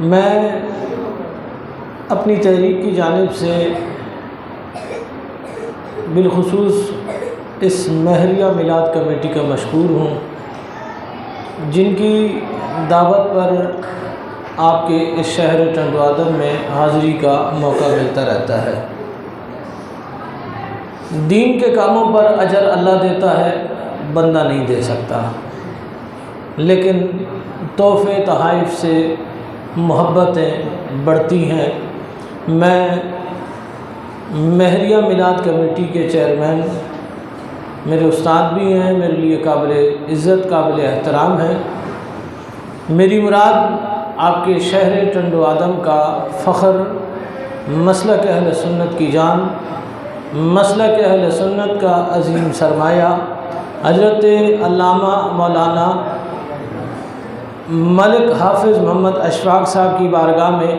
मैं अपनी तहरीक की जानिब से बिलखुसूस इस महरिया मिलाद कमेटी का मशकूर हूँ, जिनकी दावत पर आपके इस शहर टंडवादन में हाज़िरी का मौका मिलता रहता है। दीन के कामों पर अजर अल्लाह देता है, बंदा नहीं दे सकता, लेकिन तोहफ़े तहाइफ से मोहब्बतें बढ़ती हैं। मैं महरिया मिलाद कमेटी के चेयरमैन, मेरे उस्ताद भी हैं, मेरे लिए काबिल इज़्ज़त काबिल एहतराम हैं। मेरी मुराद आपके शहर टंडवादन का फ़ख्र, मसलक अहले सुन्नत की जान, मसलक अहले सुन्नत का अज़ीम सरमाया हज़रत अल्लामा मौलाना मलिक हाफ़िज़ मोहम्मद अशफ़ाक़ साहब की बारगाह में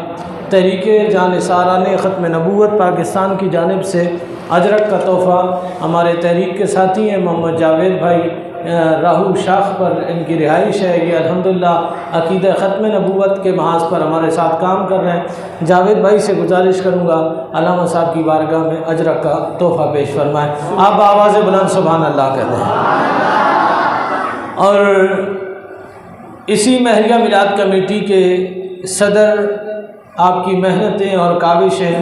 तहरीके जानिसाराने ख़त्म नबूवत पाकिस्तान की जानिब से अजरक का तोहफ़ा हमारे तहरीक के साथी हैं मोहम्मद जावेद भाई राहू शाख पर इनकी रिहाइश है। ये अल्हम्दुलिल्लाह अक़ीदा ख़त्म नबूवत के महाज पर हमारे साथ काम कर रहे हैं। जावेद भाई से गुजारिश करूँगा अल्लामा साहब की बारगाह में अजरक का तोहफ़ा पेश फरमाएँ। आप आवाज़ बुलंद सुभान अल्लाह कहते हैं। और इसी महरिया मिलाद कमेटी के सदर, आपकी मेहनतें और काविशें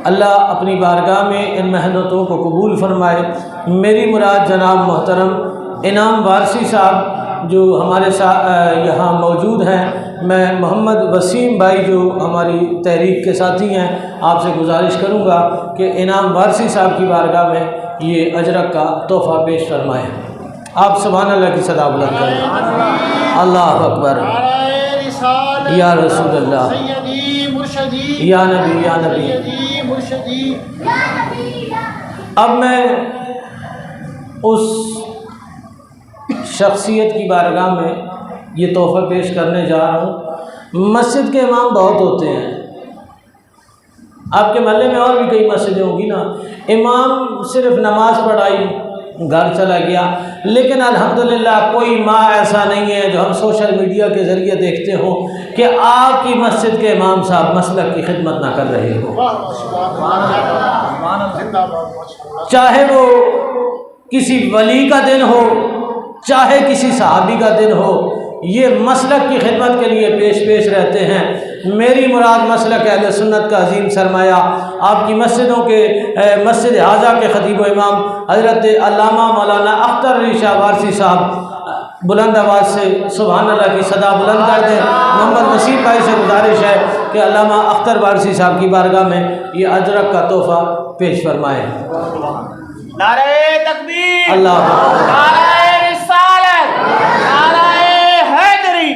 अल्लाह अपनी बारगाह में इन मेहनतों को कबूल फरमाए। मेरी मुराद जनाब मोहतरम इनाम वारसी साहब जो हमारे साथ यहाँ मौजूद हैं। मैं मोहम्मद वसीम भाई जो हमारी तहरीक के साथी हैं, आपसे गुजारिश करूँगा कि इनाम वारसी साहब की बारगाह में ये अजरक का तोहफ़ा पेश फरमाएँ। आप सुभान अल्लाह की सदा बुलंद करें। अल्लाह अकबर, या रसूल अल्लाह, या नबी, या नबी। अब मैं उस शख्सियत की बारगाह में ये तोहफ़ा पेश करने जा रहा हूँ। मस्जिद के इमाम बहुत होते हैं, आपके महल्ले में और भी कई मस्जिदें होंगी ना। इमाम सिर्फ नमाज पढ़ाई घर चला गया, लेकिन अल्हम्दुलिल्लाह कोई माँ ऐसा नहीं है जो हम सोशल मीडिया के ज़रिए देखते हो कि आपकी मस्जिद के इमाम साहब मसलक की खिदमत ना कर रहे हो। चाहे वो किसी वली का दिन हो, चाहे किसी सहाबी का दिन हो, ये मसलक की खिदमत के लिए पेश रहते हैं। मेरी मुराद मसलक अहले सुन्नत का अजीम सरमाया आपकी मस्जिदों के मस्जिद हाजा के खतीब व इमाम हज़रत अल्लामा मौलाना अख्तर अली शाह वारसी साहब बुलंद आवाज़ से सुभान अल्लाह की सदा बुलंद कर दें। मोहम्मद नसीब भाई से गुजारिश है कि अल्लामा अख्तर वारसी साहब की बारगाह में ये अजरक का तोहफ़ा पेश फरमाएँ। नारे तकबीर, अल्लाह, नारे रिसालत, नारे हैदरी।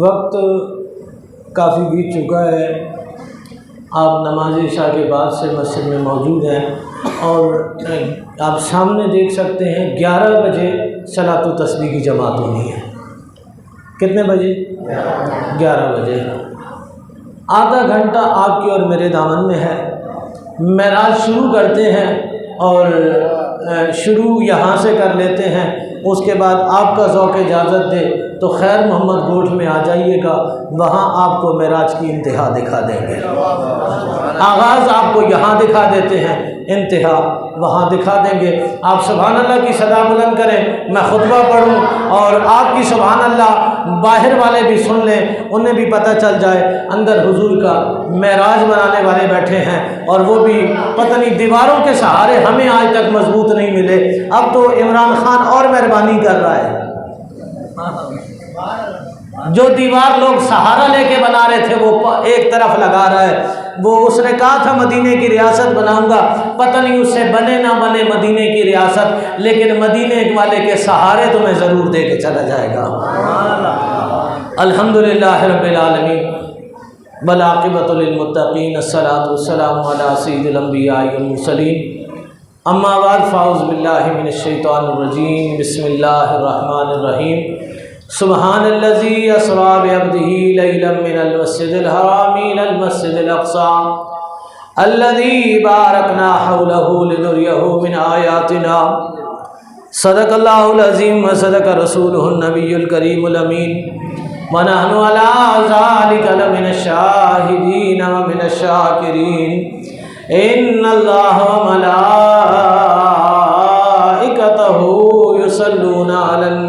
वक्त काफ़ी बीत चुका है। आप नमाज इशा के बाद से मस्जिद में मौजूद हैं और आप सामने देख सकते हैं 11 बजे सलातो तस्बीह की जमात होनी है। कितने बजे? 11 बजे। आधा घंटा आपके और मेरे दामन में है। मेराज शुरू करते हैं और शुरू यहाँ से कर लेते हैं। उसके बाद आपका ज़ौक़ इजाज़त दे तो खैर मोहम्मद गोठ में आ जाइएगा, वहाँ आपको मेराज की इंतहा दिखा देंगे। आगाज़ आपको यहाँ दिखा देते हैं, इंतहा वहाँ दिखा देंगे। आप सुभान अल्लाह की सदा बुलंद करें, मैं खुतबा पढ़ूँ और आपकी सुभान अल्लाह बाहर वाले भी सुन लें, उन्हें भी पता चल जाए अंदर हुजूर का मेराज बनाने वाले बैठे हैं। और वो भी पता नहीं दीवारों के सहारे हमें आज तक मजबूत नहीं मिले। अब तो इमरान खान और मेहरबानी कर रहा है। जो दीवार लोग सहारा लेके बना रहे थे वो एक तरफ लगा रहा है। वो उसने कहा था मदीने की रियासत बनाऊंगा, पता नहीं उससे बने ना बने मदीने की रियासत, लेकिन मदीने वाले के सहारे तुम्हें ज़रूर दे के चला जाएगा। अल्हम्दुलिल्लाह रब्बिल आलमीन वल आक़िबतु लिल मुत्तक़ीन, अस्सलातु वस्सलामु अला सय्यिदिल अंबिया'i वल मुरसलीन, अम्मा बाद फ़ाऊज़ु बिल्लाहि मिनश शैतानिर रजीम, बिस्मिल्लाहिर रहमानिर रहीम। सुब्हानल्लज़ी अस्रा बिअब्दिही लैलन मिनल मस्जिदिल हराम इलल मस्जिदिल अक़सा अल्लज़ी बारकना हौलहू लिनुरियहू मिन आयातिना। सदक़ल्लाहुल अज़ीम व सदक़ रसूलुहुन नबियुल करीमुल अमीन व नहनु अला ज़ालिका लमिनश शाहिदीन व मिनश शाकिरीन। इन्नल्लाह व मलाइकतहू युसल्लूना अलन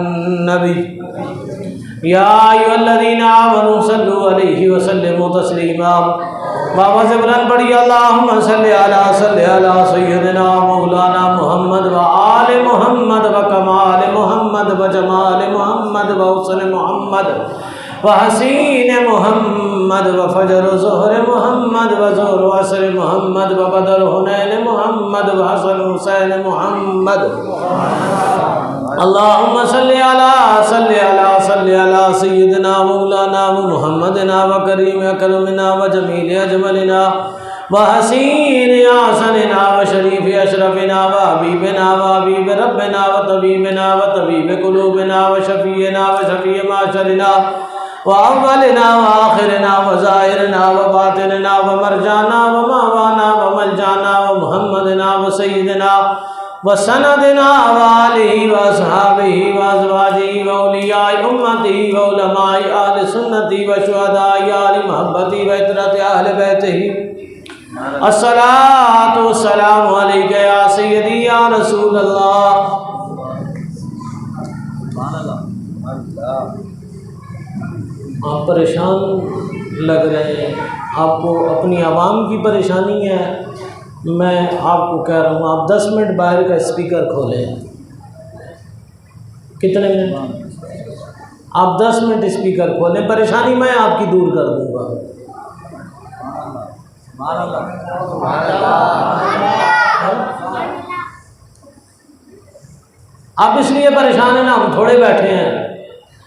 नबी या अय्युहल्लज़ीना आमनू सल्लु अलैहि व सल्लिमू तस्लीमा। बाबा से बुलंद पढ़ी अल्लाहुम्मा सल्लि अला सय्यिदिना मौलाना मुहम्मद व आले मुहम्मद व कमाल मुहम्मद व जमाल मुहम्मद व हुस्न मुहम्मद व हसीन मुहम्मद व फजर ज़ुहर मुहम्मद व ज़ुहर असर मुहम्मद व बदर हुनैन मुहम्मद व हसन हुसैन मुहम्मद। अल्लाहुम्मा सल्लि अला सय्यिदिना मौलाना मुहम्मदना व करीम अकरमना व जमील अजमलना व हसीन आसनना व शरीफ अशरफना व हबीबना व हबीब रब्बना व तबीब कुलूबना व शफीना माशरना व अव्वलना व आखिरना व ज़ाहिरना व बातिनना व मरजाना व मावाना व मलजाना व मुहम्मदना व सय्यिदना व सनदना व आलिहि व अस्हाबिहि व अज़वाजिहि व औलियाए उम्मतिहि व उलमाए अहले सुन्नति व शुहदाए आले महब्बति व इतरत अहले बैतिहि। अस्सलातु वस्सलामु अलैका या सय्यदी या रसूल अल्लाह। आप परेशान लग रहे हैं, आपको अपनी आवाम की परेशानी है। मैं आपको कह रहा हूँ आप 10 मिनट बाहर का स्पीकर खोलें। कितने मिनट? आप 10 मिनट स्पीकर खोलें, परेशानी मैं आपकी दूर कर दूँगा। आप इसलिए परेशान हैं ना, हम थोड़े बैठे हैं।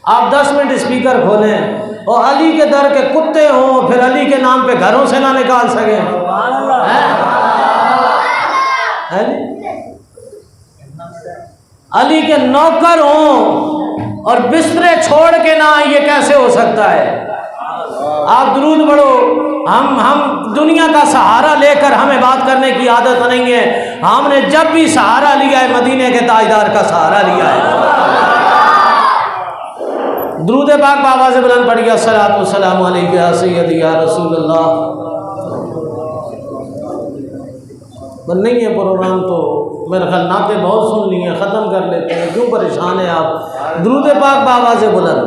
आप 10 मिनट स्पीकर खोलें और अली के दर के कुत्ते हों फिर अली के नाम पे घरों से ना निकाल सकें। अली के नौकर हों और बिस्तरे छोड़ के ना, ये कैसे हो सकता है? आप दुरूद पढ़ो। हम दुनिया का सहारा लेकर हमें बात करने की आदत नहीं है। हमने जब भी सहारा लिया है मदीने के ताजदार का सहारा लिया है। दुरूद पाक बाबा से बुलंद पढ़िए अस्सलातु वस्सलामु अलैका या सय्यदी या रसूल अल्लाह। बन नहीं है प्रोग्राम तो मेरे ख्याल नाते बहुत सुन लिए, ख़त्म कर लेते हैं। क्यों परेशान है आप? दुरूद पाक बाबा से बुलंद।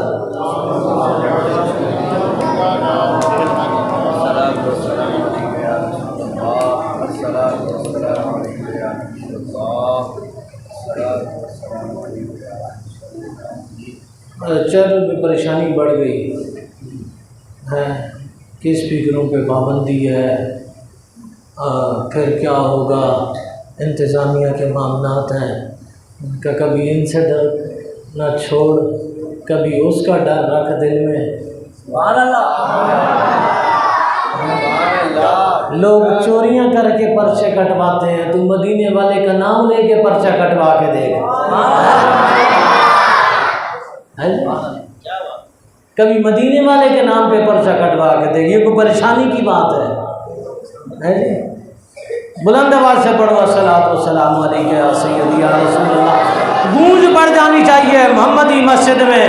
चैनल में परेशानी बढ़ गई है कि स्पीकरों पे पाबंदी है, फिर क्या होगा? इंतज़ामिया के मामलात हैं, उनका कभी इनसे डर ना छोड़, कभी उसका डर रख दिल में। लोग चोरियां करके पर्चे कटवाते हैं, तू मदीने वाले का नाम लेके पर्चा कटवा के देख। कभी मदीने वाले के नाम पे पर्चा कटवा के देख, ये कोई परेशानी की बात है जी? बुलंद आवाज़ से पढ़ो अस्सलातु वस्सलामु अलैका या सय्यदी या रसूल अल्लाह। गूंज पड़ जानी चाहिए मोहम्मदी मस्जिद में,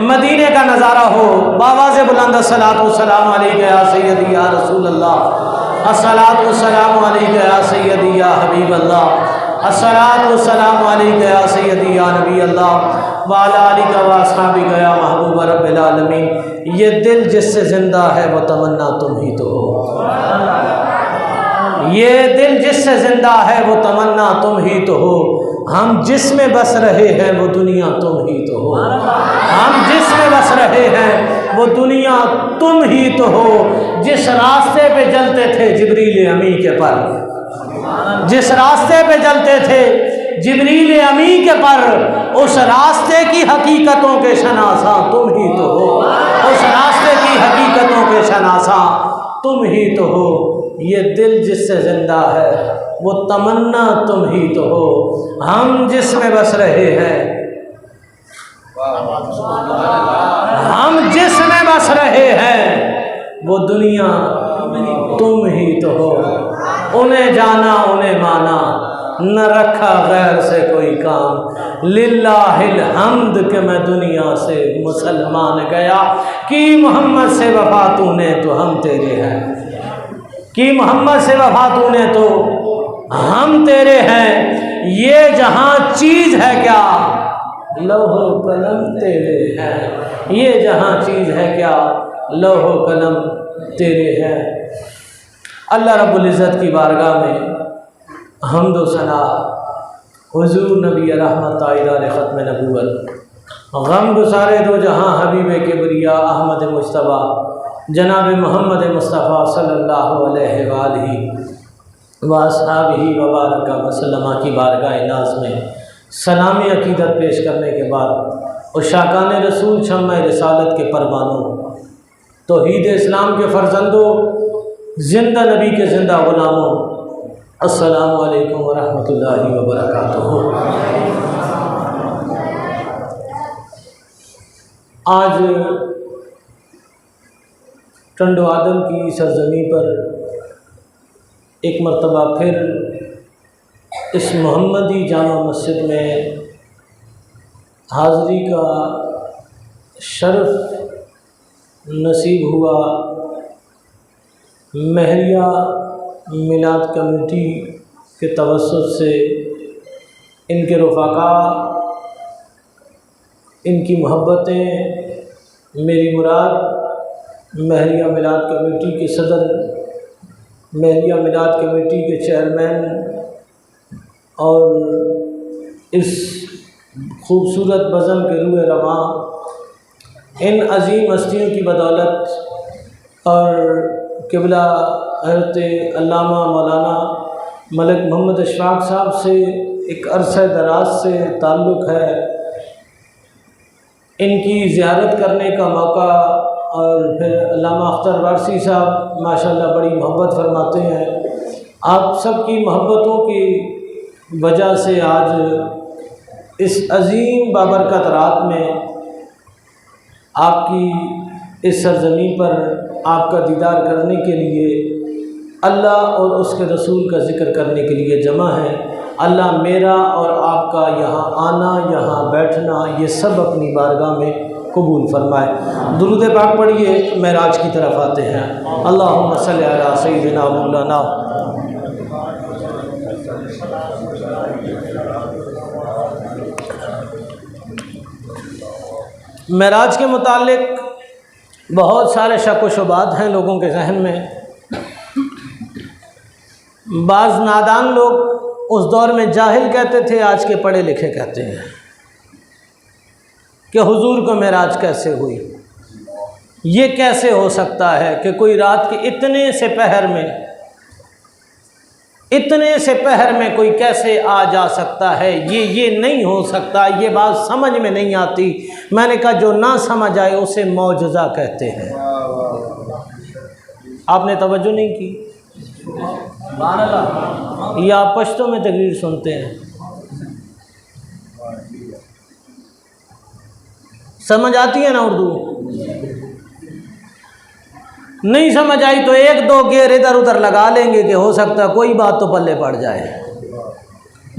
मदीने का नज़ारा हो। बाबा से बुलंद अस्सलातु वस्सलामु अलैका या सय्यदी या रसूल अल्लाह। अस्सलातु वस्सलामु अलैका या सय्यदी या हबीब अल्लाह। अस्सलातु वस्सलामु अलैका या सय्यदी या नबी अल्लाह व अला आलिका व अस्हाबिका या महबूब रब्बिल आलमीन। ये दिल जिससे ज़िंदा है वो तमन्ना तुम ही तो हो। ये दिल जिससे ज़िंदा है वो तमन्ना तुम ही तो हो। हम जिसमें बस रहे हैं वो दुनिया तुम ही तो हो। हम जिसमें बस रहे हैं वो दुनिया तुम ही तो हो। जिस रास्ते पे चलते थे जिब्रील अमी के पर, जिस रास्ते पे चलते थे जिब्रील अमी के पर, उस रास्ते की हकीकतों के शनासा तुम ही तो हो। उस रास्ते की हकीकतों के शनासा तुम ही तो हो। ये दिल जिससे ज़िंदा है वो तमन्ना तुम ही तो हो। हम जिसमें बस रहे हैं हम जिसमें बस रहे हैं वो दुनिया तुम ही तो हो। उन्हें जाना उन्हें माना, न रखा गैर से कोई काम। लिल्लाहिल हम्द के मैं दुनिया से मुसलमान गया। कि मोहम्मद से वफा तूने तो हम तेरे हैं, कि मोहम्मद से वफा तूने तो हम तेरे हैं। ये जहाँ चीज़ है क्या लौहो कलम तेरे हैं। ये जहाँ चीज़ है क्या लौहो कलम तेरे हैं। अल्लाह रब्बुल इज़्ज़त की बारगाह में हम्द व सना हुज़ूर नबी रहमत ताइदार ख़त्म नबूवत गम गुसारे दो जहाँ हबीब किबरिया अहमद मुस्तफ़ा जनाब मोहम्मद मुस्तफ़ा सल्लल्लाहु अलैहि वालैहि वसहबिही वबारक वसल्लम की बारगाह नाज़ में सलामी अक़ीदत पेश करने के बाद उशाकान रसूल शम्मा रिसालत के परवानों, तौहीद इस्लाम के फ़र्जंदों, ज़िंदा नबी के ज़िंदा ग़ुलामों, अस्सलामु अलैकुम व रहमतुल्लाहि व बरकातुहू। आज टंडो आदम की सरज़मीं पर एक मरतबा फिर इस मोहम्मदी जामा मस्जिद में हाज़री का शर्फ नसीब हुआ। महरिया मिलाद कमेटी के तवस्सुत से इनके रफ़ाक़ा, इनकी मोहब्बतें, मेरी मुराद महरिया मिलाद कमेटी के सदर, महरिया मिलाद कमेटी के चेयरमैन और इस खूबसूरत बज़म के रूए रवां इन अज़ीम हस्तियों की बदौलत और क़िबला हज़रत अल्लामा मौलाना मलिक मोहम्मद अशफ़ाक़ साहब से एक अरसा दराज से ताल्लुक़ है। इनकी ज़ियारत करने का मौका और फिर अल्लामा अख्तर वारसी साहब माशाअल्लाह बड़ी मोहब्बत फरमाते हैं। आप सब की मोहब्बतों की वजह से आज इस अज़ीम बाबरकत रात में आपकी इस सरज़मीं पर आपका दीदार करने के लिए, अल्लाह और उसके रसूल का ज़िक्र करने के लिए जमा है। अल्लाह मेरा और आपका यहाँ आना, यहाँ बैठना, ये सब अपनी बारगाह में कबूल फरमाए। दुरूद पाक पढ़िए, मेराज की तरफ आते हैं। अल्लाहुम्मा सल्लि अला सय्यिदिना मौलाना मेराज के मुतालिक बहुत सारे शक व शुबात हैं लोगों के जहन में। बाज़ नादान लोग उस दौर में जाहिल कहते थे, आज के पढ़े लिखे कहते हैं कि हुजूर को मेराज कैसे हुई। ये कैसे हो सकता है कि कोई रात के इतने से पहर में कोई कैसे आ जा सकता है। ये नहीं हो सकता, ये बात समझ में नहीं आती। मैंने कहा जो ना समझ आए उसे मौजज़ा कहते हैं। आपने तवज्जो नहीं की। ये आप पश्तो में तकरीर सुनते हैं, समझ आती है ना उर्दू? नहीं समझ आई तो एक दो गेर इधर उधर लगा लेंगे कि हो सकता है कोई बात तो पल्ले पड़ जाए।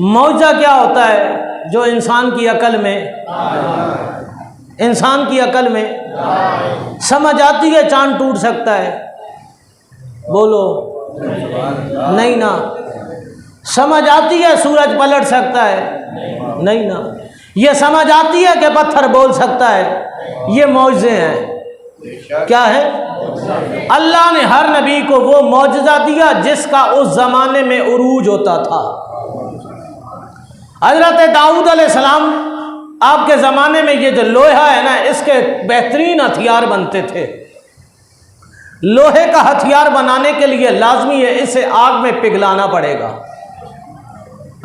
मौजा क्या होता है? जो इंसान की अकल में समझ आती है चांद टूट सकता है। बोलो नहीं ना। समझ आती है सूरज पलट सकता है? नहीं ना। ये समझ आती है कि पत्थर बोल सकता है? ये मौजे हैं। क्या है? अल्लाह ने हर नबी को वो मौजज़ा दिया जिसका उस ज़माने में उरूज होता था। हज़रत दाऊद अलैहिस्सलाम आपके ज़माने में ये जो लोहा है ना, इसके बेहतरीन हथियार बनते थे। लोहे का हथियार बनाने के लिए लाजमी है इसे आग में पिघलाना पड़ेगा।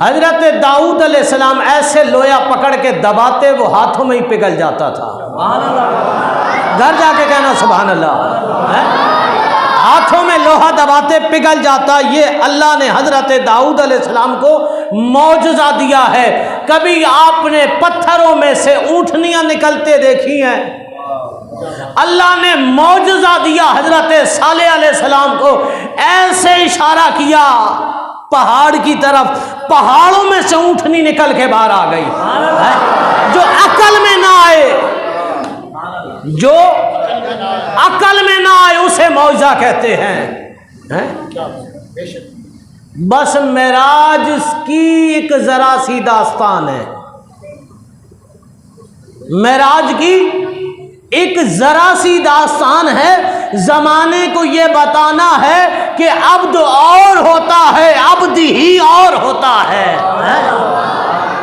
हज़रत दाऊद अलैहिस्सलाम ऐसे लोहा पकड़ के दबाते वो हाथों में ही पिघल जाता था। घर जाके कहना सुभान अल्लाह। हाथों में लोहा दबाते पिघल जाता। ये अल्लाह ने हजरत दाऊद अलैहिस्सलाम को मौजज़ा दिया है। कभी आपने पत्थरों में से ऊँटनियाँ निकलते देखी हैं? अल्लाह ने मौजज़ा दिया हजरत सालेह अलैहिस्सलाम को, ऐसे इशारा किया पहाड़ की तरफ, पहाड़ों में से ऊँटनी निकल के बाहर आ गई। जो अकल में ना आए, जो अकल में ना आए उसे मौजज़ा कहते हैं। बस मेराज की एक जरा सी दास्तान है। मेराज की एक जरा सी दास्तान है। जमाने को ये बताना है कि अब्द और होता है, अब्द ही और होता है।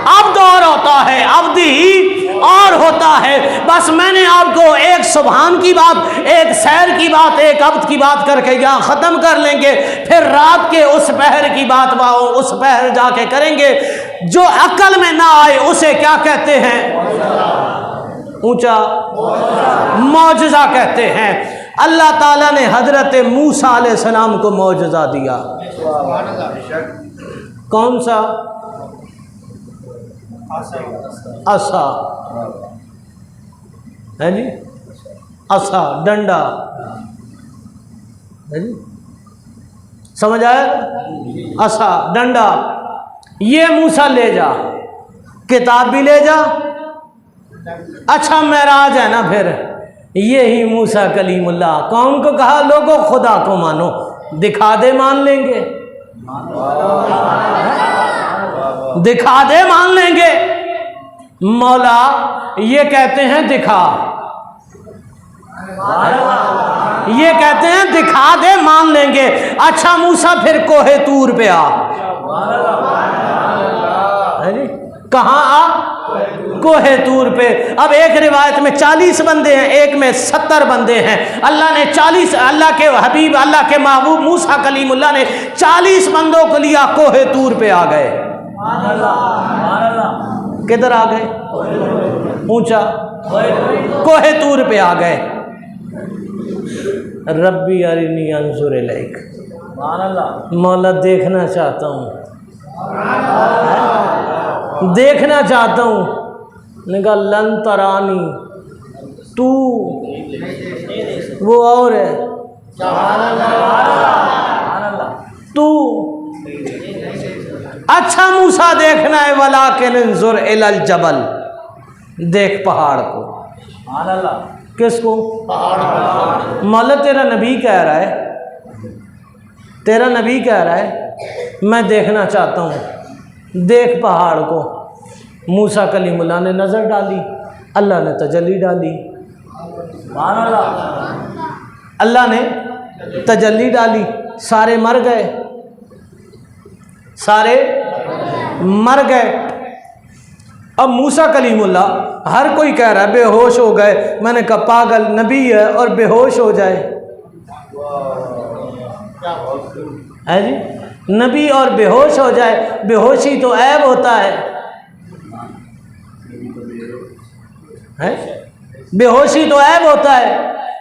अब्द और होता है, अब्द ही और होता है। बस मैंने आपको एक सुभान की बात, एक सैर की बात, एक अब्द की बात करके यहाँ ख़त्म कर लेंगे। फिर रात के उस पहर की बात उस पहर जाके करेंगे। जो अकल में ना आए उसे क्या कहते हैं? ऊंचा मौजज़ा कहते हैं। अल्लाह ताला ने हजरत मूसा अलैहिस्सलाम को मौजज़ा दिया। कौन सा? असा है जी, असा डंडा है जी, समझ आया? असा डंडा, ये मूसा ले जा, किताब भी ले जा। अच्छा मेराज है ना, फिर ये ही मूसा कलीमुल्लाह कौम को कहा लोगों खुदा को मानो, दिखा दे मान लेंगे, दिखा दे मान लेंगे। मौला ये कहते हैं दिखा, ये कहते हैं दिखा दे मान लेंगे। अच्छा मूसा फिर कोहे तूर पे आ, कहाँ आ? कोहे तूर पे। अब एक रिवायत में 40 बंदे हैं, एक में 70 बंदे हैं। अल्लाह ने 40, अल्लाह के हबीब, अल्लाह के महबूब मूसा कलीमुल्लाह ने 40 बंदों को लिया, कोहे तूर पे आ गए। किधर आ गए? ऊंचा कोहे तूर पे आ गए। रब्बी अरिनी अंजुर इलैक, मौला देखना चाहता हूँ, देखना चाहता हूँ। ने कहा लन तरानी, तू वो और है, तू अच्छा मूसा देखना है, वलाकिन इंजुर इलल जबल, देख पहाड़ को। किसको? मौला तेरा नबी कह रहा है, तेरा नबी कह रहा है मैं देखना चाहता हूँ, देख पहाड़ को। मूसा कलीमुल्लाह ने नज़र डाली, अल्लाह ने तजल्ली डाली। अल्लाह ने तजल्ली डाली, सारे मर गए, सारे मर गए। अब मूसा कलीमुल्लाह, हर कोई कह रहा है बेहोश हो गए। मैंने कहा पागल, नबी है और बेहोश हो जाए है जी? नबी और बेहोश हो जाए, बेहोशी तो ऐब होता है बेहोशी तो ऐब होता है।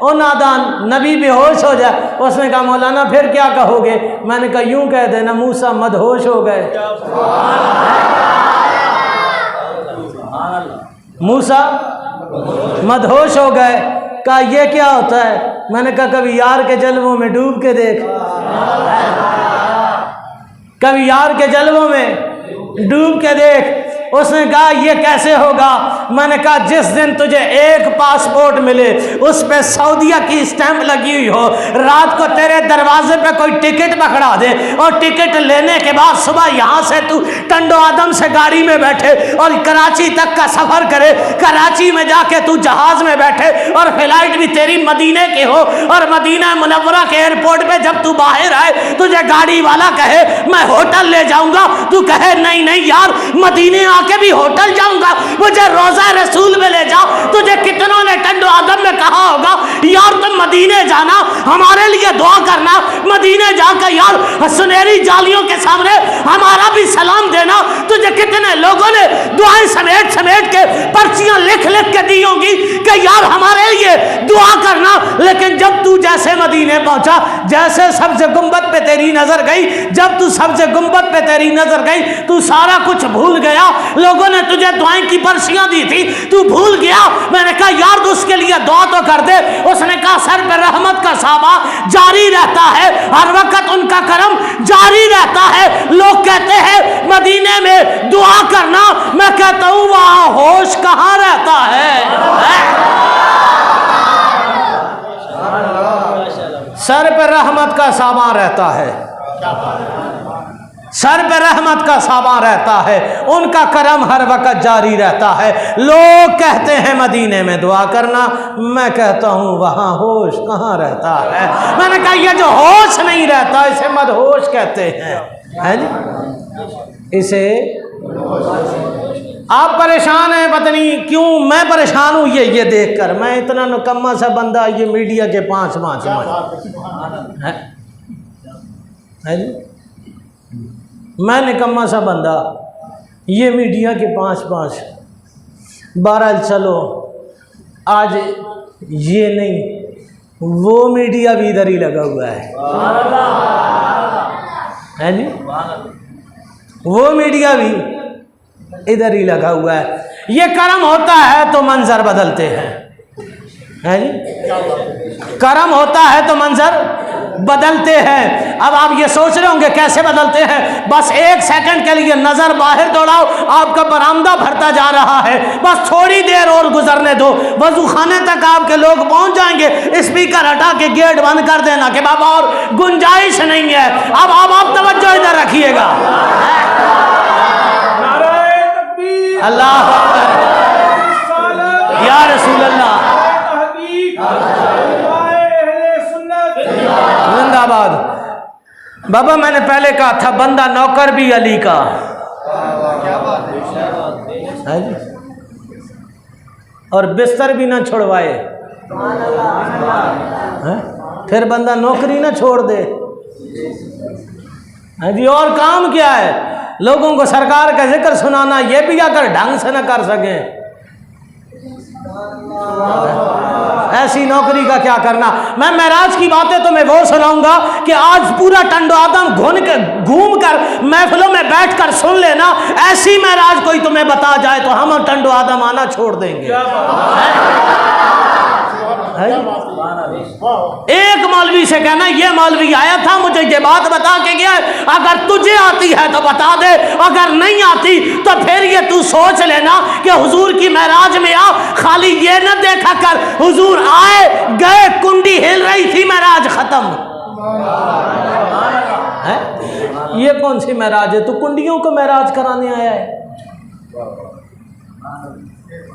ओ नादान, नबी बेहोश हो जाए। उसने कहा मौलाना फिर क्या कहोगे? मैंने कहा यूं कह देना मूसा मदहोश हो गए। मूसा मदहोश हो गए। कहा ये क्या होता है? मैंने कहा कभी यार के जलवों में डूब के देख, कभी यार के जलवों में डूब के देख। उसने कहा ये कैसे होगा? मैंने कहा जिस दिन तुझे एक पासपोर्ट मिले, उस पे सऊदीया की स्टैंप लगी हुई हो, रात को तेरे दरवाजे पे कोई टिकट पकड़ा दे और टिकट लेने के बाद सुबह यहाँ से तू टंडो आदम से गाड़ी में बैठे और कराची तक का सफ़र करे, कराची में जाके तू जहाज़ में बैठे और फ्लाइट भी तेरी मदीने की हो, और मदीना मुनव्वरा के एयरपोर्ट पे जब तू बाहर आए तुझे गाड़ी वाला कहे मैं होटल ले जाऊंगा, तू कहे नहीं नहीं यार मदीने आके भी होटल जाऊंगा, मुझे रोजा रसूल में ले जाओ। तुझे कितनों ने टंडो आदम में कहा होगा यार तुम मदीने जाना, हमारे लिए दुआ करना, मदीने जाके कि यार सुनहरी जालियों के सामने हमारा भी सलाम देना। तुझे कितने लोगों ने दुआएं समेट समेट के पर्चियां लिख लिख के दी होंगी कि यार हमारे लिए दुआ करना, लेकिन जब तू जैसे मदीने पहुंचा, जैसे सब्ज़ गुंबद पे तेरी नजर गई, जब तू सब्ज़ गुंबद पे तेरी नजर गई, तू सारा कुछ भूल गया। लोगों ने तुझे दुआएं की पर्चियां दी थी, तू भूल गया। मैंने कहा यार तो उसके लिए दुआ तो कर दे। उसने कहा सर पे रहमत का साबा जारी रहता है, हर वक्त उनका करम जारी रहता है। लोग कहते हैं मदीने में दुआ करना, मैं कहता हूं वहां होश कहां रहता है? सर पे रहमत का साबा रहता है, सर पे रहमत का साबा रहता है, उनका करम हर वक्त जारी रहता है। लोग कहते हैं मदीने में दुआ करना, मैं कहता हूं वहां होश कहां रहता है? मैंने कहा ये जो होश नहीं रहता इसे मदहोश कहते हैं जी। इसे आप परेशान हैं, पता नहीं क्यों मैं परेशान हूं ये देखकर। मैं इतना निकम्मा सा बंदा, ये मीडिया के पांच है जी, मैं निकम्मा सा बंदा, ये मीडिया के पांच। बहरहाल चलो, आज ये नहीं वो मीडिया भी इधर ही लगा हुआ है जी, वो मीडिया भी इधर ही लगा हुआ है। ये करम होता है तो मंजर बदलते हैं जी, करम होता है तो मंजर बदलते हैं। अब आप ये सोच रहे होंगे कैसे बदलते हैं? बस एक सेकंड के लिए नजर बाहर दौड़ाओ, आपका बरामदा भरता जा रहा है। बस थोड़ी देर और गुजरने दो, वजू खाने तक आपके लोग पहुंच जाएंगे। स्पीकर हटा के गेट बंद कर देना कि बाबा और गुंजाइश नहीं है। अब आप तवज्जो इधर रखिएगा। अल्लाह या रसूल अल्लाह, जिंदाबाद। बाबा मैंने पहले कहा था बंदा नौकर भी अली का है जी, और बिस्तर भी ना छुड़वाए है? फिर बंदा नौकरी ना छोड़ दे है जी। और काम क्या है? लोगों को सरकार का जिक्र सुनाना, ये भी अगर ढंग से ना कर सकें, ऐसी नौकरी का क्या करना। मैं महराज की बातें तो मैं वो सुनाऊंगा कि आज पूरा टंडो आदम घूम कर महफिलों में बैठकर सुन लेना। ऐसी महराज कोई तुम्हें बता जाए तो हम टंडो आदम आना छोड़ देंगे। एक मौलवी से कहना ये मौलवी आया था मुझे ये बात बता के गया, अगर तुझे आती है तो बता दे, अगर नहीं आती तो फिर ये तू सोच लेना कि हुजूर की महराज में आ, खाली ये न देखा कर हुजूर आए गए, कुंडी हिल रही थी, महराज खत्म है। ये कौन सी महराज है? तू कुंडियों को महराज कराने आया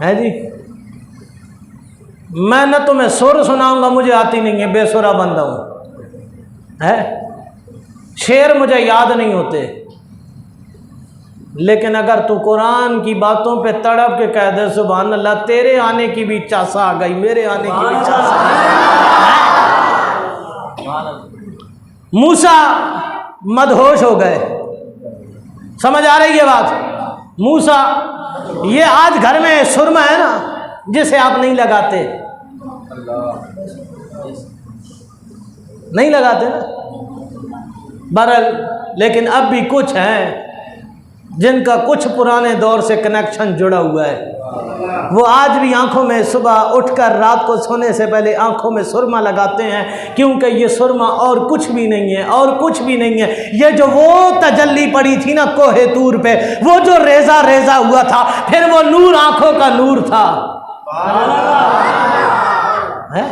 है जी। मैं न तुम्हें सुर सुनाऊंगा, मुझे आती नहीं है, बेसुरा बंदा हूं है। शेर मुझे याद नहीं होते, लेकिन अगर तू कुरान की बातों पे तड़प के कह दे सुभान अल्लाह, तेरे आने की भी चासा आ गई, मेरे आने की भी चासा आ गई। मूसा मदहोश हो गए, समझ आ रही है बात? मूसा, ये आज घर में सुरमा है ना जिसे आप नहीं लगाते, नहीं लगाते ना बरल, लेकिन अब भी कुछ हैं जिनका कुछ पुराने दौर से कनेक्शन जुड़ा हुआ है। वो आज भी आंखों में सुबह उठकर रात को सोने से पहले आंखों में सुरमा लगाते हैं, क्योंकि ये सुरमा और कुछ भी नहीं है, और कुछ भी नहीं है। ये जो वो तजल्ली पड़ी थी ना कोहे तूर पे, वो जो रेजा रेजा हुआ था, फिर वो नूर आंखों का नूर था है?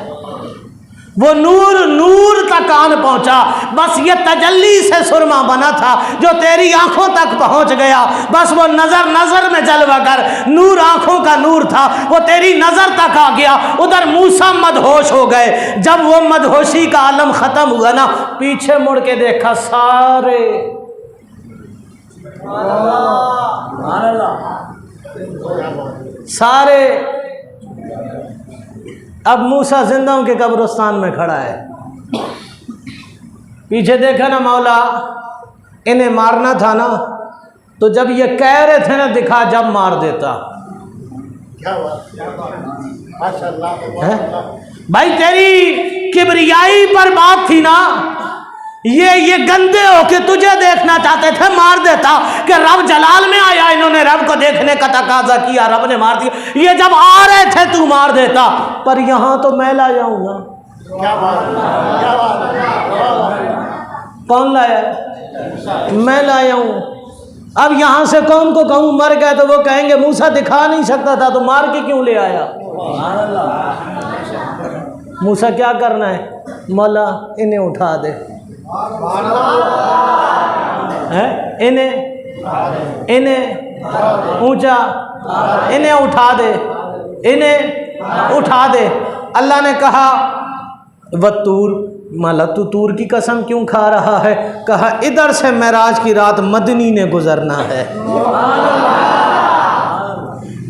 वो नूर नूर तक आन पहुंचा। बस ये तजल्ली से सुरमा बना था जो तेरी आंखों तक पहुंच गया। बस वो नजर नजर में जलवा कर नूर आंखों का नूर था, वो तेरी नजर तक आ गया। उधर मूसा मदहोश हो गए। जब वो मदहोशी का आलम खत्म हुआ ना, पीछे मुड़ के देखा सारे अब मूसा जिंदाओं के कब्रिस्तान में खड़ा है। पीछे देखा ना मौला, इन्हें मारना था ना, तो जब ये कह रहे थे ना दिखा, जब मार देता। भाई तेरी किबरियाई पर बात थी ना, ये गंदे हो के तुझे देखना चाहते थे, मार देता कि रब जलाल में आया, इन्होंने रब को देखने का तकाजा किया, रब ने मार दिया। ये जब आ रहे थे तू मार देता, पर यहां तो मैं ला जाऊंगा। कौन लाया? मैं लाया हूं। अब यहां से कौन को कहूं मर गए, तो वो कहेंगे मूसा दिखा नहीं सकता था तो मार के क्यों ले आया। मूसा क्या करना है? मौला इन्हें उठा दे, है इन्हें ऊंचा, इन्हें उठा दे, इन्हें उठा दे। अल्लाह ने कहा वतूर, माला तू तूर की कसम क्यों खा रहा है? कहा इधर से मेराज की रात मदनी ने गुजरना है,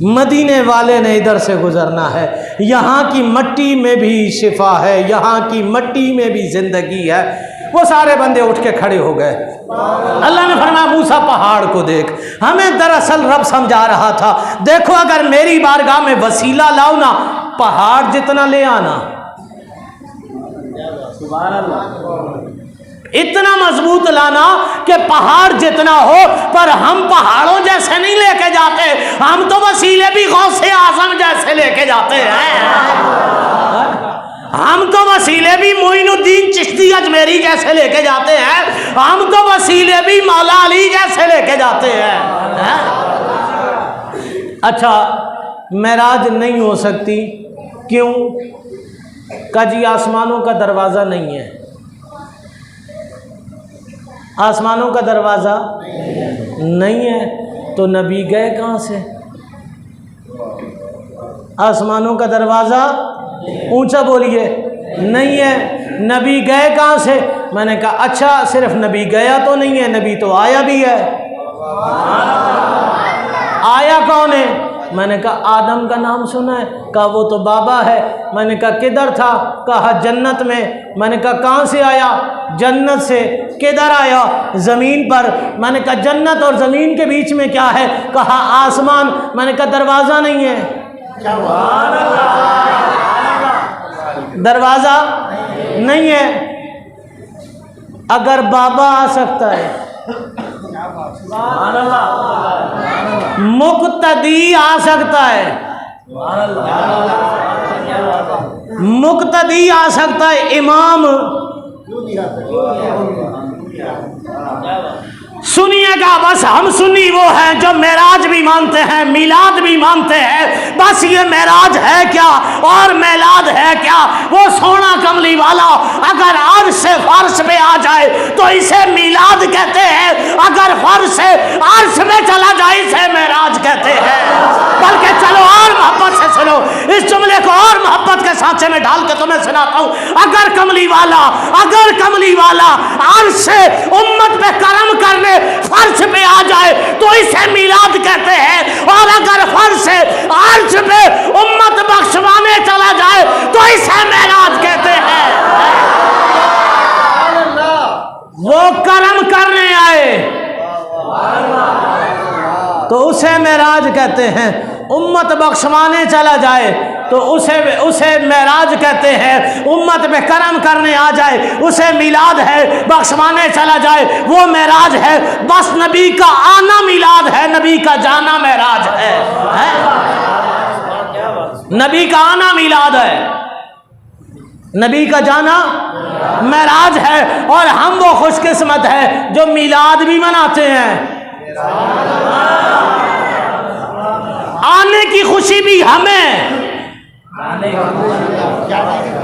मदीने वाले ने इधर से गुजरना है। यहाँ की मट्टी में भी शिफा है, यहाँ की मट्टी में भी जिंदगी है। वो सारे बंदे उठ के खड़े हो गए। अल्लाह ने फरमाया मूसा पहाड़ को देख। हमें दरअसल रब समझा रहा था, देखो अगर मेरी बारगाह में वसीला लाओ ना, पहाड़ जितना ले आना, इतना मजबूत लाना कि पहाड़ जितना हो, पर हम पहाड़ों जैसे नहीं लेके जाते, हम तो वसीले भी गौसे आजम जैसे लेके जाते हैं। हम तो वसीले भी मोइनुद्दीन चिश्ती अजमेरी जैसे लेके जाते हैं, हम तो वसीले भी मौला अली जैसे लेके जाते हैं। अच्छा, मेराज नहीं हो सकती, क्यों? का जी आसमानों का दरवाज़ा नहीं है, आसमानों का दरवाज़ा नहीं है, तो नबी गए कहाँ से? आसमानों का दरवाज़ा, ऊंचा बोलिए, नहीं है, नबी गए कहाँ से? मैंने कहा अच्छा, सिर्फ नबी गया तो नहीं है, नबी तो आया भी है। आया कौन है? मैंने कहा आदम का नाम सुना है। कहा वो तो बाबा है। मैंने कहा किधर था? कहा जन्नत में। मैंने कहा कहाँ से आया? जन्नत से। किधर आया? ज़मीन पर। मैंने कहा जन्नत और ज़मीन के बीच में क्या है? कहा आसमान। मैंने कहा दरवाज़ा नहीं है, दरवाज़ा नहीं है। अगर बाबा आ सकता है, मुक्तदी आ सकता है, मुक्तदी आ सकता है, इमाम। सुनिएगा, बस हम सुन्नी वो हैं जो मेराज भी मानते हैं, मिलाद भी मानते हैं। बस ये मेराज है क्या और मेलाद है क्या? वो सोना कमली वाला अगर अर्श से फर्श पे आ जाए तो इसे मिलाद कहते हैं, अगर फर्श से अर्श में चला जाए इसे मेराज कहते हैं। बल्कि चलो और मोहब्बत से सुनो, इस जुमले को और मोहब्बत के सांचे में डाल के तुम्हें सुनाता हूँ। अगर कमली वाला अर्श से उम्मत पे करम करने फर्श पे आ जाए तो इसे मिलाद कहते हैं, और अगर फर्श से अर्श पे उम्मत बख्शवाने चला जाए तो इसे मेराज कहते हैं। वो करम करने आए तो उसे मेराज कहते हैं, उम्मत बख्शवाने चला जाए तो उसे मेराज कहते हैं। उम्मत पे करम करने आ जाए उसे मिलाद है, बख्शवाने चला जाए वो मेराज है। बस नबी का आना मिलाद है, नबी का जाना मेराज है? नबी का आना मिलाद है, नबी का जाना मेराज है। और हम वो खुशकिस्मत है जो मिलाद भी मनाते हैं। आने की खुशी भी हमें,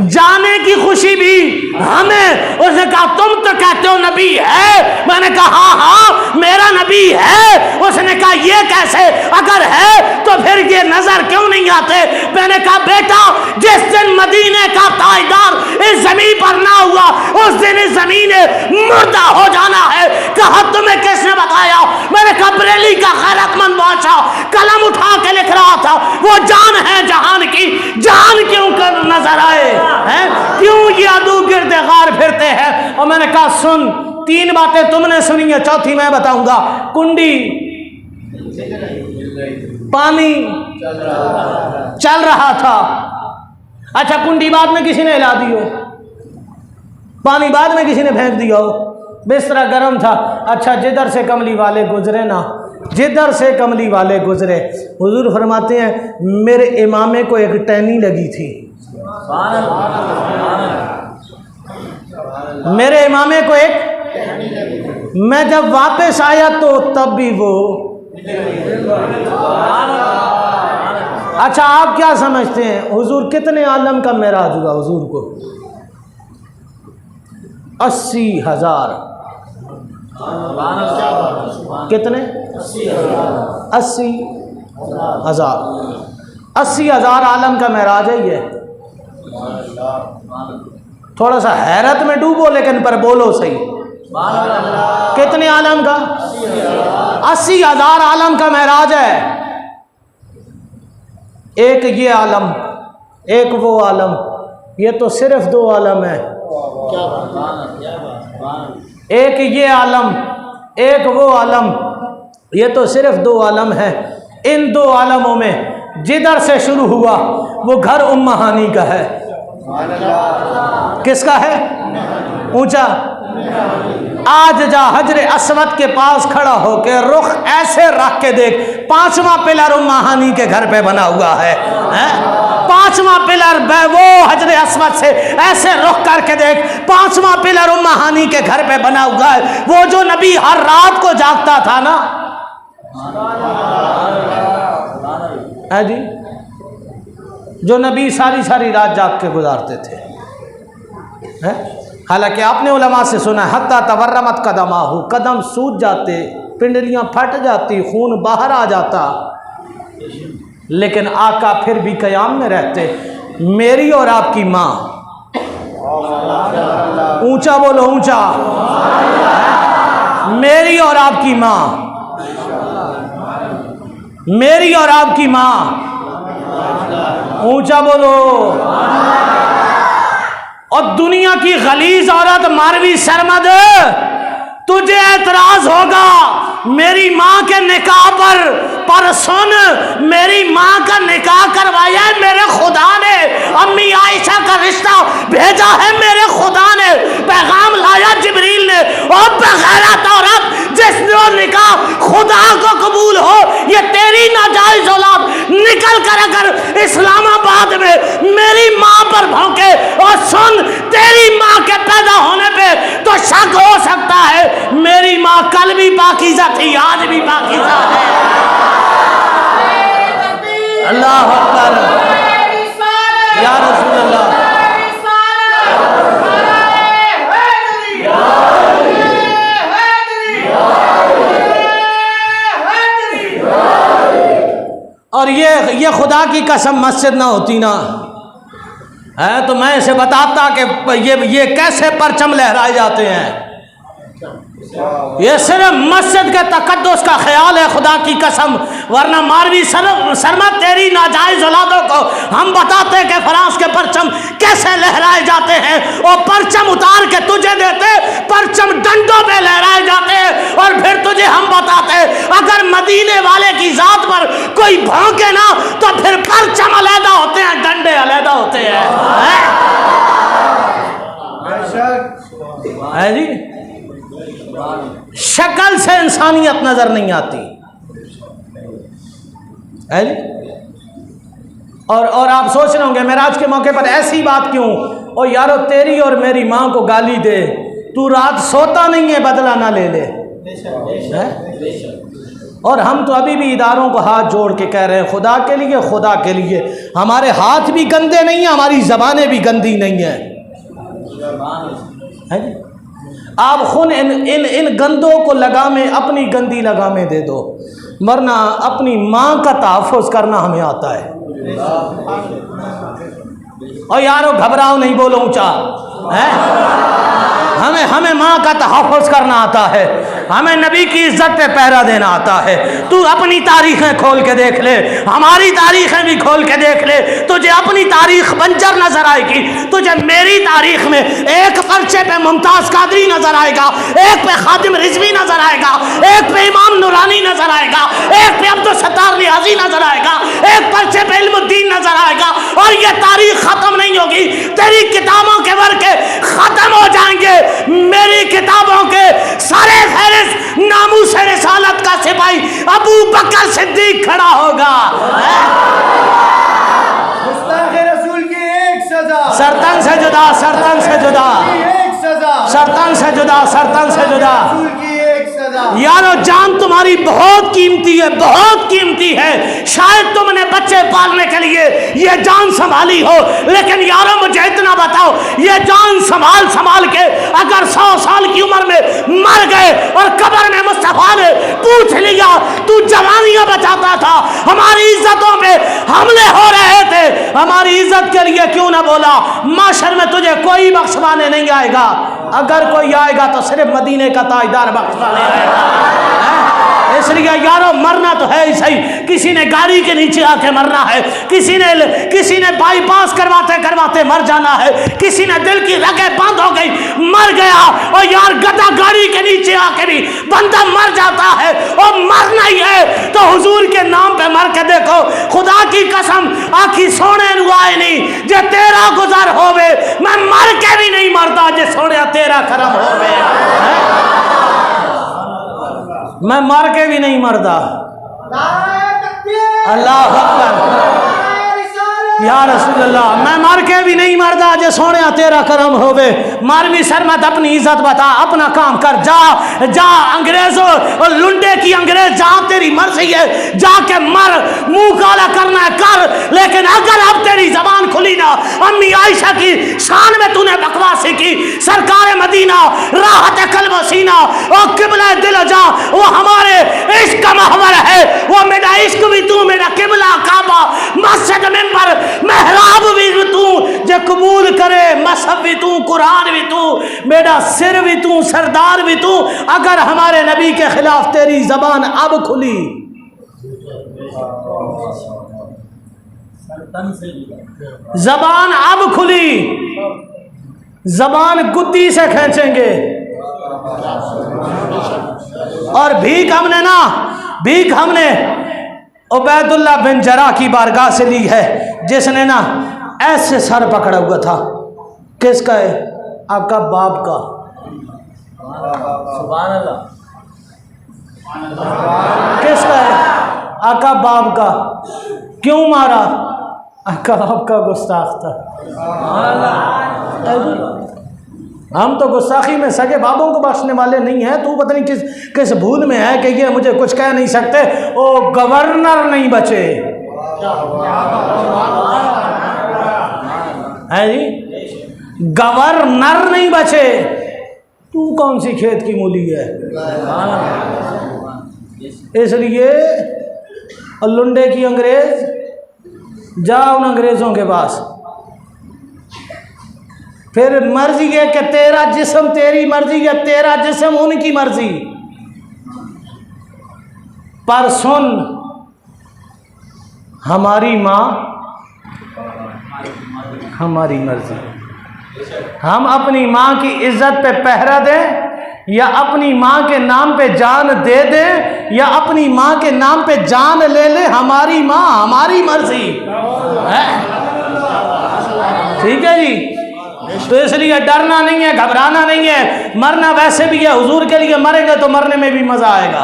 जाने की खुशी भी हमें। उसने कहा तुम तो कहते हो नबी है। मैंने कहा हाँ मेरा नबी है। उसने कहा ये कैसे? अगर है तो फिर ये नजर क्यों नहीं आते? मैंने कहा बेटा, जिस दिन मदीने का ताजदार इस जमीन पर ना हुआ उस दिन इस जमीन ने मुर्दा हो जाना है। कहा तुम्हें किसने बताया? मैंने एक बरेली का गैरतमंद बादशाह कलम उठा के लिख रहा था, वो जान है जहान की, जान क्यों कर नजर आए हैं, क्यों ये अदू गिरदे गार फिरते हैं। और मैंने कहा सुन, 3 बातें तुमने सुनी है, चौथी मैं बताऊंगा। कुंडी पानी चल रहा था, अच्छा कुंडी बाद में किसी ने हिला दी हो, पानी बाद में किसी ने फेंक दिया हो, बिस्तरा गर्म था। अच्छा जिधर से कमली वाले गुजरे ना, जिधर से कमली वाले गुजरे, हुजूर फरमाते हैं मेरे इमामे को एक टहनी लगी थी, मेरे इमामे को एक, मैं जब वापस आया तो तब भी वो। अच्छा आप क्या समझते हैं हुजूर कितने आलम का मेराज हुआ हुजूर को? 80,000। कितने? 80,000। 80,000 आलम का मेराज है ये। थोड़ा सा हैरत में डूबो लेकिन पर बोलो सही, कितने आलम का? 80,000 आलम का मेराज है। एक ये आलम, एक वो आलम, ये तो सिर्फ 2 आलम है। एक ये आलम, एक वो आलम, ये तो सिर्फ 2 आलम है। इन 2 आलमों में जिधर से शुरू हुआ वो घर उम्मा हानी का है। किसका है? ऊंचा। आज जा हजरे अस्वद के पास खड़ा होकर रुख ऐसे रख के देख, 5वां पिलर उम्मा हानी के घर पे बना हुआ है, 5वां पिलर वो हजरे अस्वद से ऐसे रुख करके देख, 5वां पिलर उम्मा हानी के घर पे बना हुआ है। वो जो नबी हर रात को जागता था ना, है जी, जो नबी सारी सारी रात जाग के गुजारते थे। हालांकि आपने उलमा से सुना हत्ता तवर्रमत कदमाहू, कदम सूज जाते, पिंडलियां फट जाती, खून बाहर आ जाता, लेकिन आका फिर भी कयाम में रहते। मेरी और आपकी माँ, ऊंचा बोलो ऊंचा, मेरी और आपकी माँ, मेरी और आपकी माँ, ऊंचा बोलो। और दुनिया की गलीज औरत मारवी सरमद, तुझे एतराज होगा मेरी माँ के निकाह पर सुन, मेरी माँ का निकाह करवाया है मेरे खुदा ने, अम्मी आयशा का रिश्ता भेजा है मेरे खुदा ने, पैगाम लाया जिब्रील ने। और बगैरत औरत जिसने निकाह खुदा को कबूल हो, ये तेरी नाजायज औलाद निकल कर अगर इस्लामाबाद में मेरी माँ पर भौंके, और सुन तेरी माँ के पैदा होने पे तो शक हो सकता है मेरी माँ कल भी पाकीज़ा थी, आज भी पाकीज़ा है। अल्लाह अकबर, या रसूल अल्लाह। और ये खुदा की कसम मस्जिद ना होती ना है तो मैं इसे बताता कि ये कैसे परचम लहराए जाते हैं। ये सिर्फ मस्जिद के तकद्दुस का ख्याल है, खुदा की कसम, वरना मारवी शर्मा तेरी नाजायज औलादों को हम बताते कि फ्रांस के परचम कैसे लहराए जाते हैं, और परचम उतार के तुझे देते, परचम डंडों पे लहराए जाते हैं, और फिर तुझे हम बताते अगर मदीने वाले की जात पर कोई भौंके ना तो फिर परचम अलहदा होते हैं, डंडे अलहदा होते हैं। है जी, शक्ल से इंसानियत नजर नहीं आती है जी। और आप सोच रहे होंगे मेराज के मौके पर ऐसी बात क्यों? ओ यारो तेरी और मेरी माँ को गाली दे, तू रात सोता नहीं है, बदला ना ले ले। और हम तो अभी भी इदारों को हाथ जोड़ के कह रहे हैं खुदा के लिए, खुदा के लिए। हमारे हाथ भी गंदे नहीं हैं, हमारी जबानें भी गंदी नहीं है जी। आप खुद इन गंदों को लगामे, अपनी गंदी लगामे दे दो, वरना अपनी माँ का तहफ़्फ़ुज़ करना हमें आता है। और यारो घबराओ नहीं, बोलो ऊंचा है। हमें माँ का तहफ़्फ़ुज़ करना आता है, हमें नबी की इज्जत पे पहरा देना आता है। तू अपनी तारीखें खोल के देख ले, हमारी तारीखें भी खोल के देख ले, तुझे अपनी तारीख बंजर नजर आएगी, तुझे मेरी तारीख में एक पर्चे पे मुमताज़ कादरी नजर आएगा, एक पे खातिम रिजवी नजर आएगा, एक पे इमाम नूरानी नजर आएगा, एक पे अब्दुल सत्तार नियाज़ी नजर आएगा, एक पर्चे पे इल्मुद्दीन नजर आएगा। और ये तारीख खत्म नहीं होगी, तेरी किताबों के वर्के खत्म हो जाएंगे, मेरी किताबों के सारे फहरिस्त नामूस रिसालत का सिपाही अबू बकर सिद्दीक खड़ा होगा। गुस्ताखे रसूल की एक सजा, सरतन से जुदा, सरतन से जुदा, एक सजा, सरतन से जुदा, सरतन से जुदा। रसूल की एक सजा। यारो जान तुम्हारी बहुत कीमती है, बहुत कीमती है। शायद तुमने बच्चे पालने के लिए ये जान संभाली हो, लेकिन यारो मुझे इतना बताओ, ये जान संभाल संभाल के अगर 100 साल की उम्र में मर गए और कब्र में मुस्तफा ने पूछ लिया तू जवानियां बचाता था, हमारी इज्जतों पे हमले हो रहे थे, हमारी इज्जत के लिए क्यों ना बोला, माशर में तुझे कोई बख्शवाने नहीं आएगा। अगर कोई आएगा तो सिर्फ मदीने का ताजदार बख्शवाने आएगा। इसलिए यारो मरना तो है ही सही, किसी ने गाड़ी के नीचे आके मरना है, किसी ने बाईपास करवाते करवाते मर जाना है, किसी ने दिल की रगें बंद हो गई मर गया। और यार गधा गाड़ी के नीचे आके भी बंदा मर जाता है, और मरना ही है तो हुजूर के नाम पे मर के देखो। खुदा की कसम आखी सोने नुआए नहीं जे तेरा गुजर होवे, मैं मर के भी नहीं मरता जे सोने तेरा करम होवे। मैं मर के भी नहीं मरदा। अल्लाह अकबर या रसूल अल्लाह, मैं मर के भी नहीं मरदा जे सोने तेरा करम होवे। मारवी सरमत अपनी इज्जत बता, अपना काम कर, जा जा अंग्रेजों और लुंडे की अंग्रेज, जा तेरी मर्जी है, जाके मर, मुंह काला करना है कर, लेकिन अगर अब तेरी जबान खुली ना, अम्मी आयशा की शान में तूने बकवासी की, सरकार मदीना, राहत कल्ब सीना और किबला दिल जा, वो हमारे इश्क का महवर है, वो मेरा इश्क भी तू, मेरा किबला काबा, मस्जिद मिंबर महराब भी तू, जे कबूल करे मसहब भी तू, कुरान भी तू, मेरा सिर भी तू, सरदार भी तू। अगर हमारे नबी के खिलाफ तेरी जबान अब खुली, जबान अब खुली, जबान गुद्दी से खींचेंगे। और भीख हमने उबैदुल्लाह बिन जरा की बारगाह से ली है, जिसने ना ऐसे सर पकड़ा हुआ था। किसका है? आपका बाप का। सुभान अल्लाह। किसका है? आका बाप का। क्यों मारा? आका बाप का गुस्ताख था। हम तो गुस्ताखी में सगे बाबों को बख्शने वाले नहीं हैं। तू पता नहीं किस भूल में है कि ये मुझे कुछ कह नहीं सकते। ओ गवर्नर नहीं बचे है जी, गवर्नर नहीं बचे। तू कौन सी खेत की मूली है? इसलिए लुंडे की अंग्रेज, जा उन अंग्रेजों के पास, फिर मर्जी है कि तेरा जिस्म तेरी मर्जी या तेरा जिस्म उनकी मर्जी। पर सुन, हमारी माँ हमारी मर्जी। हम अपनी माँ की इज्जत पे पहरा दें या अपनी माँ के नाम पे जान दे दें या अपनी माँ के नाम पे जान ले ले, हमारी माँ हमारी मर्जी है। ठीक है जी। तो इसलिए डरना नहीं है, घबराना नहीं है। मरना वैसे भी है, हुजूर के लिए मरेंगे तो मरने में भी मजा आएगा।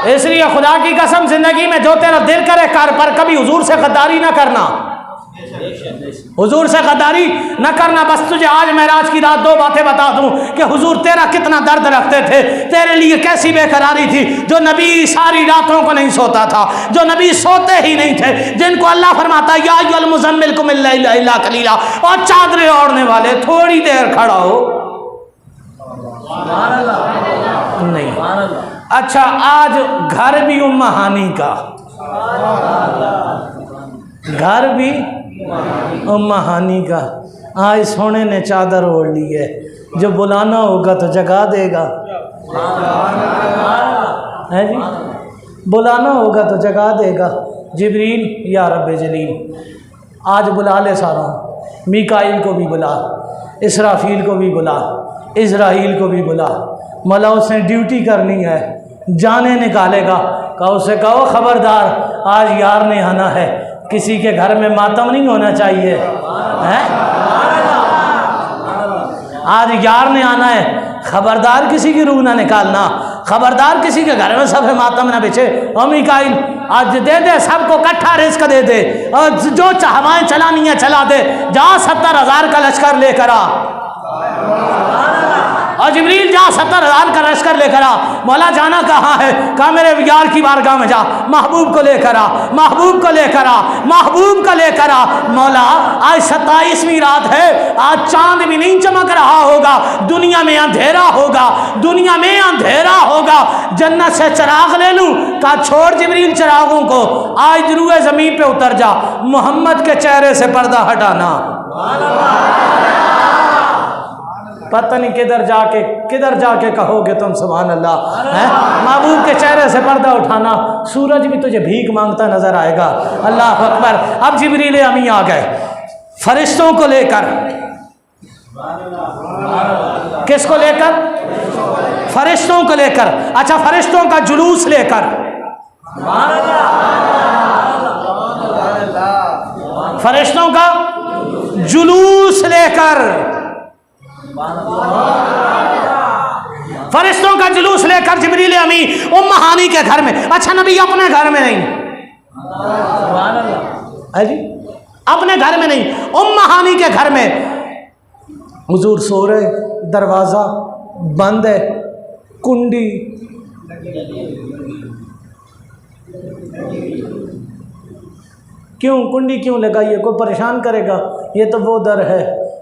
इसलिए खुदा की कसम जिंदगी में जो तेरा दिल करे कर, पर कभी हुजूर से गद्दारी ना करना, हुजूर से गद्दारी न करना। बस तुझे आज महराज की रात दो बातें बता दूं कि हुजूर तेरा कितना दर्द रखते थे, तेरे लिए कैसी बेकरारी थी। जो नबी सारी रातों को नहीं सोता था, जो नबी सोते ही नहीं थे, जिनको अल्लाह फरमाता या अय्युहल मुज़म्मिल कुम इल्ला कलीला, और चादरें ओढ़ने वाले थोड़ी देर खड़ा हो नहीं। अच्छा, आज घर भी उम्मा हानी का, घर भी उम्मा हानी का आज सोने ने चादर ओढ़ ली है, जो बुलाना होगा तो जगा देगा, है जी, बुलाना होगा तो जगा देगा। जिब्रील या रब्बे जलील आज बुला ले सारा, मीकाईल को भी बुला, इसराफील को भी बुला, इज़राइल को भी बुला। मौला उसने ड्यूटी करनी है, जाने निकालेगा। कहो उसे कहो खबरदार आज यार ने आना है, किसी के घर में मातम नहीं होना चाहिए, हैं? आज यार ने आना है, खबरदार किसी की रूह ना निकालना, खबरदार किसी के घर में सब मातम ना बिछे। और मीकाईल आज दे दे सबको इकट्ठा रिस्क दे दे, और जो हवाएं चलानी है चला दे, जा 70,000 का लश्कर लेकर आ। और जिब्रील जा 70,000 का लश्कर लेकर आ। मौला जाना कहाँ है? कहा मेरे यार की बारगाह में जा, महबूब को लेकर आ, महबूब को लेकर आ, महबूब को लेकर आ। मौला आज 27वीं रात है, आज चांद भी नहीं चमक रहा होगा, दुनिया में अंधेरा होगा, दुनिया में अंधेरा होगा। जन्नत से चिराग ले लूं? कहा छोड़ जिब्रील चिरागों को, आज रूए ज़मीन पे उतर जा, मोहम्मद के चेहरे से पर्दा हटाना। पता नहीं किधर जाके कहोगे तुम सुभान अल्लाह, हैं? महबूब के चेहरे से पर्दा उठाना, सूरज भी तुझे भीख मांगता नजर आएगा। अल्लाह अकबर। अब जिब्रील अमी आ गए फरिश्तों को लेकर। किसको लेकर? फरिश्तों को लेकर। अच्छा, फरिश्तों का जुलूस लेकर, फरिश्तों का जुलूस लेकर, फरिश्तों का जुलूस लेकर जिब्रील अमी उम्मा हानी के घर में। अच्छा नबी अपने घर में नहीं, है जी, अपने घर में नहीं, उम्मा हानी के घर में हुजूर सो रहे, दरवाज़ा बंद है, कुंडी क्यों, कुंडी क्यों लगाई है? कोई परेशान करेगा? ये तो वो दर है,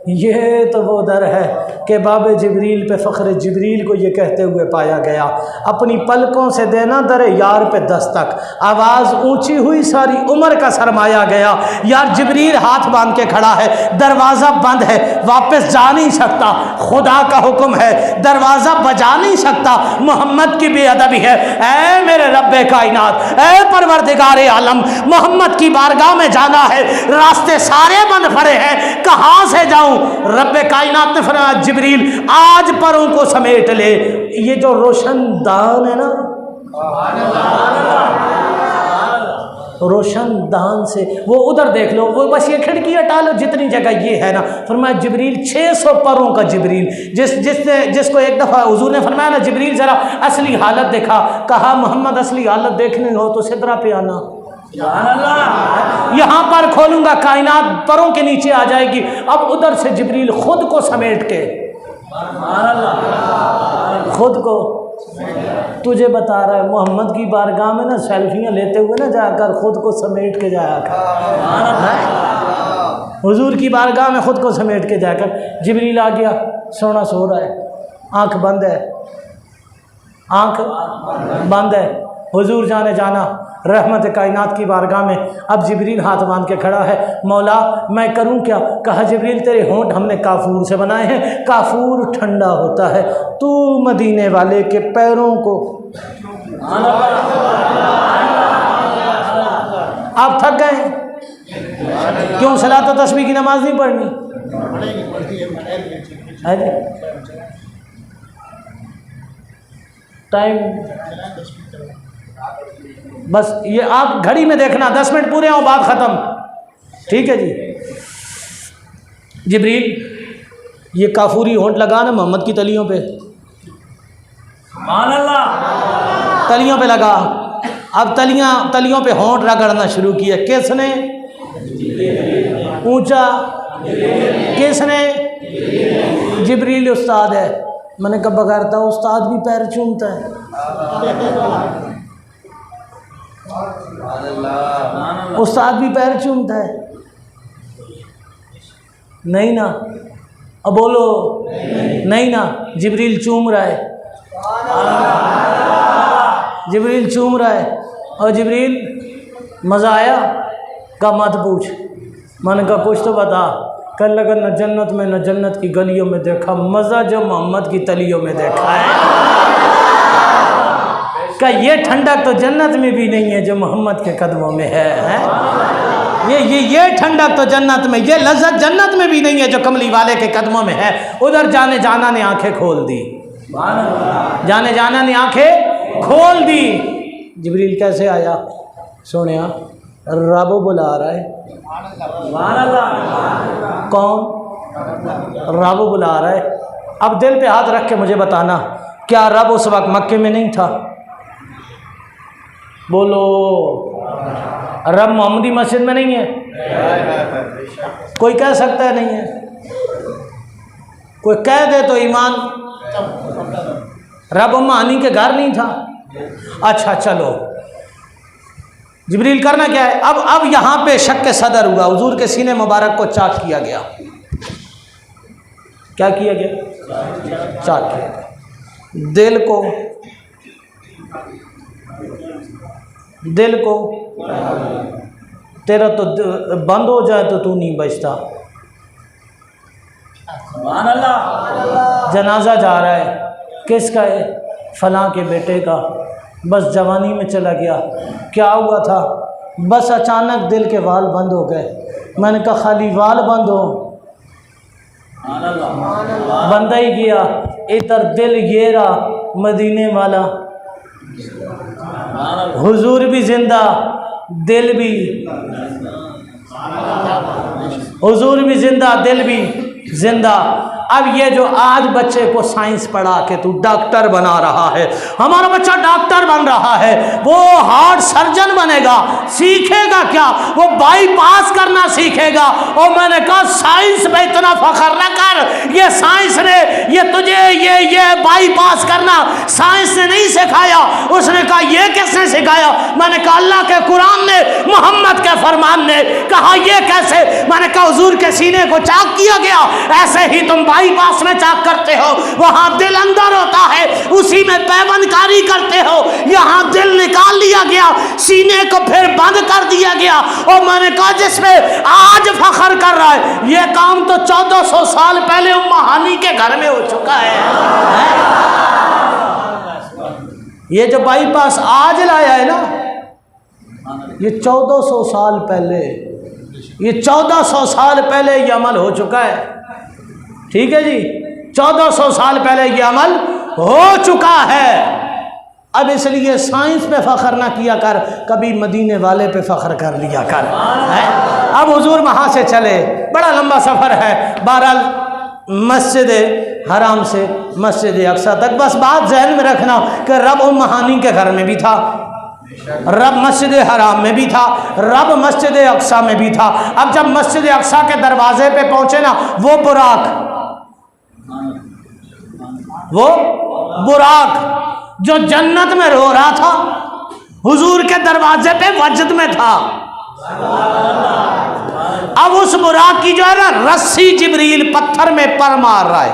ये तो वो दर है कि बाबे जिब्रील पे फ़ख्र जिब्रील को ये कहते हुए पाया गया, अपनी पलकों से देना दर यार पे दस्तक। आवाज़ ऊंची हुई, सारी उम्र का सरमाया गया। यार जिब्रील हाथ बांध के खड़ा है, दरवाज़ा बंद है, वापस जा नहीं सकता, खुदा का हुक्म है, दरवाज़ा बजा नहीं सकता, मोहम्मद की बेअदबी है। ऐ मेरे रब्बे कायनात, ऐ परवरदिगारे आलम, मोहम्मद की बारगाह में जाना है, रास्ते सारे बंद पड़े हैं, कहाँ से जाऊं? रब्बे कायनात ने फरमाया जिब्रील आज परों को समेट ले। ये जो रोशनदान है ना, रोशनदान से वो उधर देख लो, वो बस ये खिड़की हटा लो, जितनी जगह ये है ना, फरमाया जिब्रील 600 परों का जिब्रील। जिसको एक दफ़ा हुजूर ने फरमाया ना जिब्रील ज़रा असली हालत देखा, कहा मोहम्मद असली हालत देखनी हो तो सिदरा पे आना, यहाँ पर खोलूंगा, कायनात परों के नीचे आ जाएगी। अब उधर से जिब्रील खुद को समेट के, खुद को तुझे बता रहा है, मोहम्मद की बारगाह में ना सेल्फियाँ लेते हुए ना जाकर खुद को समेट के जाया कर, हुजूर की बारगाह में खुद को समेट के जाकर। जिब्रील आ गया, सोना सो रहा है, आँख बंद है, आँख बंद है, हुजूर जाने जाना रहमत कायनात की बारगाह में। अब जिब्रील हाथ बांध के खड़ा है, मौला मैं करूं क्या? कहा जिब्रील तेरे होंठ हमने काफूर से बनाए हैं, काफूर ठंडा होता है, तू मदीने वाले के पैरों को। आप थक गए क्यों? सलात व तस्बीह की नमाज नहीं पढ़नी है जी? टाइम बस ये आप घड़ी में देखना, 10 मिनट पूरे हो, बात ख़त्म, ठीक है जी। जिब्रील ये काफूरी होंठ लगा ना मोहम्मद की तलियों पे, तलियों पे लगा। अब तलियों पे होंठ रगड़ना शुरू किया। किसने? ऊंचा किसने? जिब्रील उस्ताद है। मैंने कब बगैरता उस्ताद भी पैर चूमता है। उस्ताद भी पैर चूमता है? नहीं ना, अब बोलो नहीं ना। जिब्रील चूम रहा है, जिब्रील चूम रहा है। और जिब्रील मज़ा आया का मत पूछ, मैंने कहा कुछ तो बता। कल लगा न जन्नत में न जन्नत की गलियों में देखा, मज़ा जो मोहम्मद की तलियों में देखा है। क्या ये ठंडक तो जन्नत में भी नहीं है जो मोहम्मद के कदमों में है? ये ठंडक तो जन्नत में, ये लज्जत जन्नत में भी नहीं है जो कमली वाले के कदमों में है। उधर जाने जाना ने आंखें खोल दी, जाने जाना ने आंखें खोल दी। जिब्रील कैसे आया? सोनिया रब बुला रहा है। कौन? रब बुला रहा है। अब दिल पे हाथ रख के मुझे बताना, क्या रब उस वक्त मक्के में नहीं था? बोलो, रब मोहम्मदी मस्जिद में नहीं है? कोई कह सकता है नहीं है? कोई कह दे तो ईमान। रब मानी के घर नहीं था? अच्छा चलो, जिब्रील करना क्या है? अब यहाँ पे शक के सदर हुआ, हुजूर के सीने मुबारक को चाक किया गया। क्या किया गया? चाक किया गया। दिल को तेरा तो बंद हो जाए तो तू नहीं बचता। जनाजा जा रहा है, किसका है? फलां के बेटे का। बस जवानी में चला गया। क्या हुआ था? बस अचानक दिल के वाल बंद हो गए। मैंने कहा खाली वाल बंद हो, बंदा ही गया। इधर दिल ये रहा मदीने वाला, हुजूर भी जिंदा, दिल भी, हुजूर भी जिंदा, दिल भी जिंदा। अब ये जो आज बच्चे को साइंस पढ़ा के तू डॉक्टर बना रहा है, हमारा बच्चा डॉक्टर बन रहा है, वो हार्ट सर्जन बनेगा, सीखेगा क्या? वो बाईपास करना सीखेगा। और मैंने कहा साइंस में इतना फख्र न कर, ये साइंस ने ये तुझे ये बाईपास करना साइंस ने नहीं सिखाया। उसने कहा ये किसने सिखाया? मैंने कहा अल्लाह के कुरान ने, मोहम्मद के फरमान ने कहा। ये कैसे? मैंने कहा हुजूर के सीने को चाक किया गया, ऐसे ही तुम बाईपास में चाक करते हो, वहां दिल अंदर होता है, उसी में पैबंदकारी करते हो। यहां दिल निकाल लिया गया, सीने को फिर बंद कर दिया गया। और मैंने कहा जिसमें आज फख्र कर रहा है, यह काम तो 1400 साल पहले उम्मा हानी के घर में हो चुका है। ये जो बाईपास आज लाया है ना, ये 1400 साल पहले, ये 1400 साल पहले ये अमल हो चुका है। ठीक है जी, 1400 साल पहले ये अमल हो चुका है। अब इसलिए साइंस पे फख्र ना किया कर, कभी मदीने वाले पे फख्र कर लिया कर। है? अब हुजूर वहाँ से चले, बड़ा लंबा सफ़र है। बहरहाल मस्जिद हराम से मस्जिद अक्सा तक, बस बात जहन में रखना कि रब उम्मा हानी के घर में भी था, रब मस्जिद हराम में भी था, रब मस्जिद अक्सा में भी था। अब जब मस्जिद अक्सा के दरवाजे पे पहुंचे ना, वो बुराक जो जन्नत में रो रहा था, हुजूर के दरवाजे पे वजद में था। अब उस बुराक की जो है ना रस्सी, जिब्रील पत्थर में पर मार रहा है,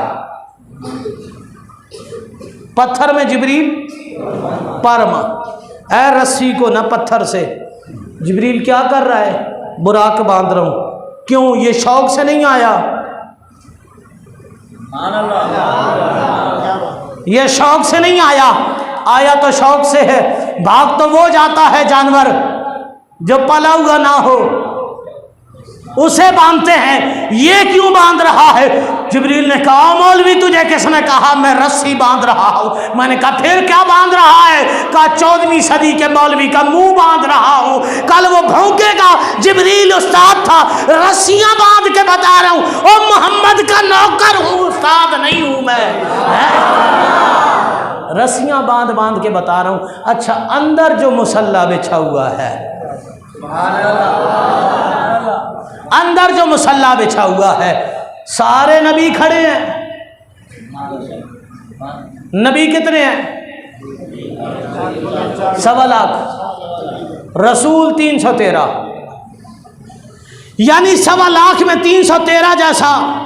पत्थर में जिब्रील पर मार, ऐ रस्सी को ना पत्थर से। जिब्रील क्या कर रहा है? बुराक बांध रहा हूं। क्यों? ये शौक से नहीं आया, ये शौक से नहीं आया, आया तो शौक से है। भाग तो वो जाता है जानवर जो पला हुआ ना हो, उसे बांधते हैं, ये क्यों बांध रहा है? जिब्रील ने कहा मौलवी तुझे किसने कहा मैं रस्सी बांध रहा हूं? मैंने कहा फिर क्या बांध रहा है? कहा 14वीं सदी के मौलवी का मुंह बांध रहा हूं, कल वो भौंकेगा। जिब्रील उस्ताद था, रस्सियां बांध के बता रहा हूं, और मोहम्मद का नौकर हूं, उस्ताद नहीं हूं मैं। रस्सियां बांध बांध के बता रहा हूं। अच्छा, अंदर जो मुसल्ला बिछा हुआ है, अंदर जो मुसल्ला बिछा हुआ है, सारे नबी खड़े हैं। नबी कितने हैं? 1.25 लाख, रसूल 313, यानी 1.25 लाख में 313 जैसा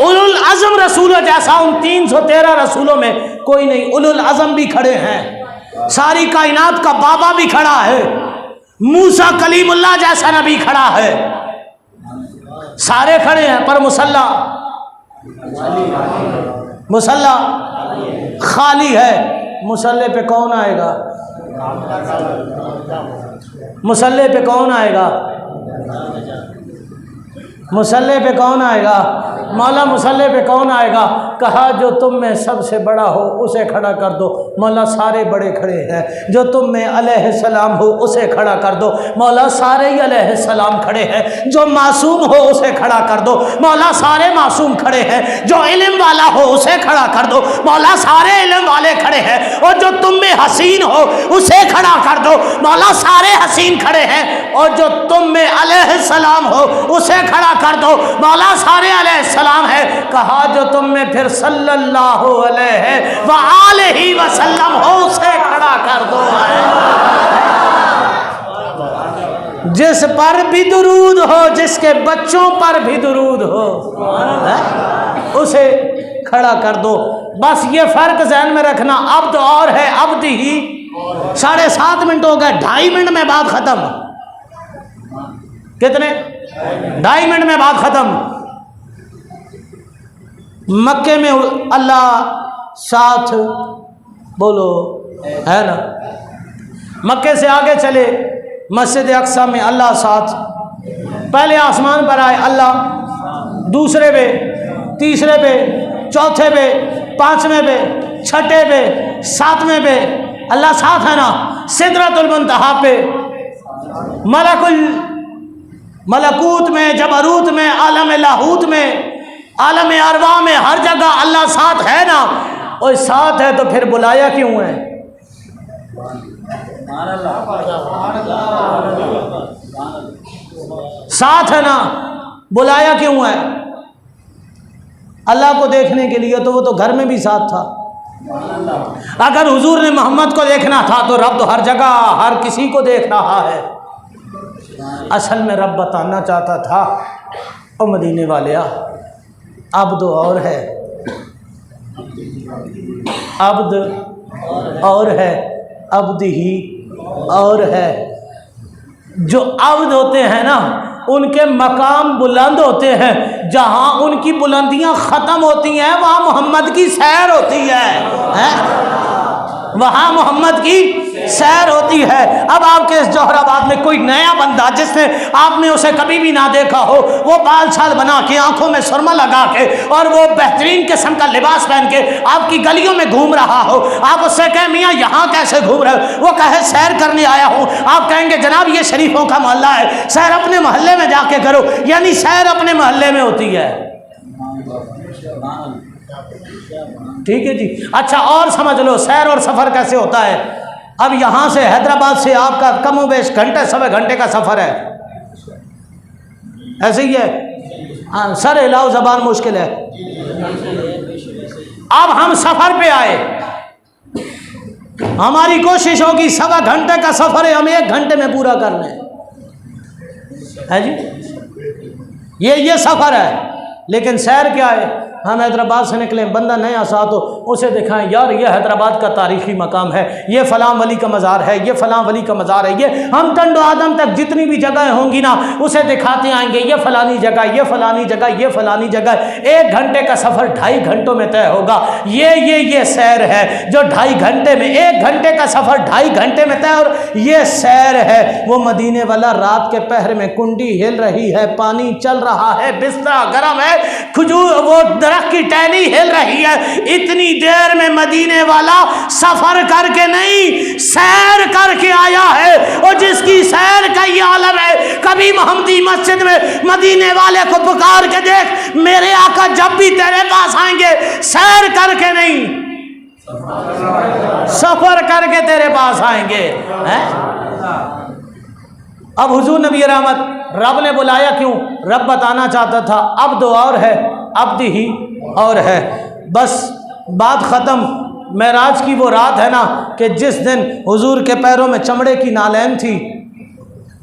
उलुल अज़म रसूलों जैसा उन 313 रसूलों में कोई नहीं। उलुल अज़म भी खड़े हैं, सारी कायनात का बाबा भी खड़ा है, मूसा कलीमुल्लाह जैसा नबी खड़ा है, सारे खड़े हैं पर मुसल्ला खाली है। मुसल्ले पे कौन आएगा? मुसल्ले पे कौन आएगा? मुसल्ले पे कौन आएगा? मौला मुसल्ले पे कौन आएगा? कहा जो तुम में सबसे बड़ा हो उसे खड़ा कर दो। मौला सारे बड़े खड़े हैं। जो तुम में अलैहिस्सलाम हो उसे खड़ा कर दो। मौला सारे ही अलैहिस्सलाम खड़े हैं। जो मासूम हो उसे खड़ा कर दो। मौला सारे मासूम खड़े हैं। जो इल्म वाला हो उसे खड़ा कर दो। मौला सारे इल्म वाले खड़े हैं। और जो तुम में हसीन हो उसे खड़ा कर दो। मौला सारे हसीन खड़े हैं। और जो तुम में अलैहिस्सलाम हो उसे खड़ा कर दो। मौला सारे अलैहिस्सलाम है। कहा जो तुम में फिर सल्लल्लाहु अलैहि वसल्लम हो उसे खड़ा कर दो। जिस पर भी दुरूद हो, जिसके बच्चों पर भी दुरूद हो, उसे खड़ा कर दो। बस ये फर्क ज़हन में रखना, अब्द और है, अब्द ही 7.5 मिनट हो गए, 2.5 मिनट में बात खत्म। कितने? 2.5 मिनट में बात खत्म। मक्के में अल्लाह साथ, बोलो है ना। मक्के से आगे चले, मस्जिद अक्सा में अल्लाह साथ। पहले आसमान पर आए अल्लाह, दूसरे पे, तीसरे पे, चौथे पे, 5वें पे, 6ठे पे, 7वें पे अल्लाह साथ है ना। सिदरतुल मुंतहा पे, मलकूत में, जबरूत में, आलम लाहूत में, आलम अरवा में, हर जगह अल्लाह साथ है ना। और साथ है तो फिर बुलाया क्यों है? साथ है ना, बुलाया क्यों है? अल्लाह को देखने के लिए। तो वो तो घर में भी साथ था। अगर हुजूर ने मोहम्मद को देखना था तो रब तो हर जगह हर किसी को देख रहा है। असल में रब बताना चाहता था, ओ मदीने वाले, अब्द और है, अब्द और है, अब्द ही और है। जो अब्द होते हैं ना, उनके मकाम बुलंद होते हैं। जहाँ उनकी बुलंदियाँ ख़त्म होती हैं वहाँ मोहम्मद की सैर होती है, वहाँ मोहम्मद की सैर होती है। अब आपके इस जौहराबाद में कोई नया बंदा जिसने आपने उसे कभी भी ना देखा हो, वो बाल छाल बना के, आंखों में सुरमा लगा के और वो बेहतरीन किस्म का लिबास पहन के आपकी गलियों में घूम रहा हो, आप उससे कहें मियाँ यहाँ कैसे घूम रहे हो? वो कहे सैर करने आया हूँ। आप कहेंगे जनाब ये शरीफों का मोहल्ला है, सैर अपने मोहल्ले में जाके करो। यानी सैर अपने मोहल्ले में होती है। ठीक है जी। अच्छा और समझ लो सैर और सफ़र कैसे होता है। अब यहाँ से हैदराबाद से आपका कमोबेश घंटे 1.25 घंटे का सफ़र है, ऐसे ही है। हाँ, सर हिलाओ, ज़बान मुश्किल है। अब हम सफ़र पे आए, हमारी कोशिश होगी 1.25 घंटे का सफ़र है, हम 1 घंटे में पूरा कर लें, है जी। ये सफ़र है। लेकिन सैर क्या है? हम हैदराबाद से निकले, बंदा नया साथ हो, उसे दिखाएं यार ये हैदराबाद का तारीख़ी मकाम है, ये फ़लाँ वली का मज़ार है, ये फ़लाँ वली का मज़ार है। ये हम टंडो आदम तक जितनी भी जगह होंगी ना उसे दिखाते आएंगे, ये फ़लानी जगह, ये फ़लानी जगह, ये फ़लानी जगह। 1 घंटे का सफ़र 2.5 घंटों में तय होगा। ये सैर है जो 2.5 घंटे में, 1 घंटे का सफ़र 2.5 घंटे में तय। और ये सैर है वो मदीने वाला। रात के पहर में कुंडी हिल रही है, पानी चल रहा है, बिस्तरा गर्म है, खजूर वो की टहनी हिल रही है। इतनी देर में मदीने वाला सफर करके नहीं, सैर करके आया है। और जिसकी सैर का ये आलम है, कभी मोहम्मदी मस्जिद में मदीने वाले को पुकार के देख, मेरे आका जब भी तेरे पास आएंगे सैर करके नहीं, सफर करके तेरे पास आएंगे, हैं? अब हुजूर नबी रहमत, रब ने बुलाया क्यों? रब बताना चाहता था अब्द और है, अब्द ही और है। बस बात ख़त्म। मेराज की वो रात है ना कि जिस दिन हुजूर के पैरों में चमड़े की नालैन थी,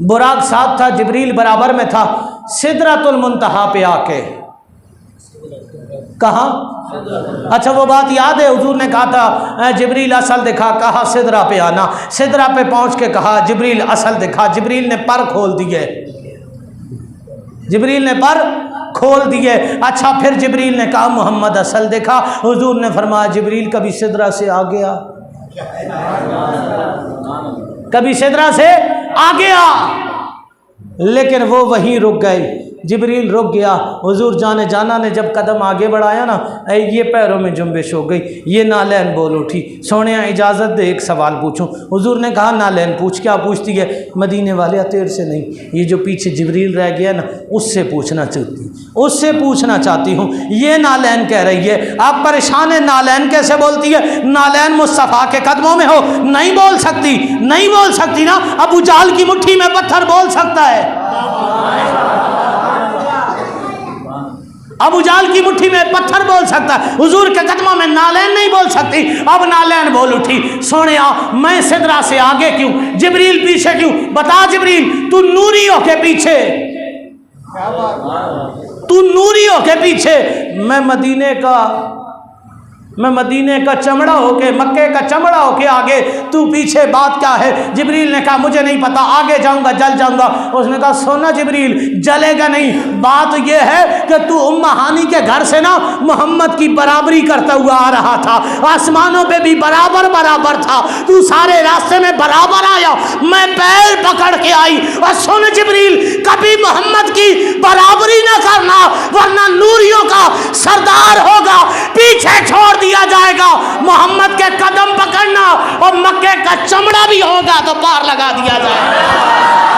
बुराक साथ था, जिब्रील बराबर में था, सिदरतुल मुंतहा पे आके कहाँ? अच्छा वो बात याद है, हुजूर ने कहा था जिब्रील असल दिखा, कहा सिदरा पे आना। सिदरा पे पहुंच के कहा जिब्रील असल दिखा। जिब्रील ने पर खोल दिए, जिब्रील ने पर खोल दिए। अच्छा फिर जिब्रील ने कहा मोहम्मद असल देखा। हुजूर ने फरमाया जिब्रील कभी सिदरा से आ गया, कभी सिदरा से आ गया, लेकिन वो वहीं रुक गए। जिब्रील रुक गया। हुजूर जाने जाना ने जब कदम आगे बढ़ाया ना, ये पैरों में जुम्बिश हो गई, ये नालैन बोल उठी। सोने इजाज़त दे एक सवाल पूछूं। हुजूर ने कहा नालैन पूछ। क्या पूछती है? मदीने वाले तेरे से नहीं, ये जो पीछे जिब्रील रह गया ना, उससे पूछना चाहती, उससे पूछना चाहती हूँ। ये नालैन कह रही है। आप परेशान है, नालैन कैसे बोलती है? नालैन मुस्तफ़ा के कदमों में हो, नहीं बोल सकती, नहीं बोल सकती ना। अबू जहल की मुट्ठी में पत्थर बोल सकता है, अबू जहल की मुट्ठी में पत्थर बोल सकता है, हुजूर के कदमों में नालैन नहीं बोल सकती। अब नालैन बोल उठी। सोनिया मैं सिदरा से आगे क्यों, जिब्रील पीछे क्यों? बता जिब्रील, तू नूरियों के पीछे, तू नूरियों के पीछे, मैं मदीने का चमड़ा होके, मक्के का चमड़ा होके आगे, तू पीछे, बात क्या है? जिब्रील ने कहा मुझे नहीं पता, आगे जाऊंगा जल जाऊंगा। उसने कहा सोना जिब्रील जलेगा नहीं, बात यह है कि तू उम्मा हानी के घर से ना मोहम्मद की बराबरी करता हुआ आ रहा था, आसमानों पे भी बराबर बराबर था, तू सारे रास्ते में बराबर आया, मैं पैर पकड़ के आई। और सुन जिब्रील, कभी मोहम्मद की बराबरी ना करना, वरना नूरियों का सरदार होगा, पीछे छोड़ दिया जाएगा। मोहम्मद के कदम पकड़ना और मक्के का चमड़ा भी होगा तो पार लगा दिया जाएगा।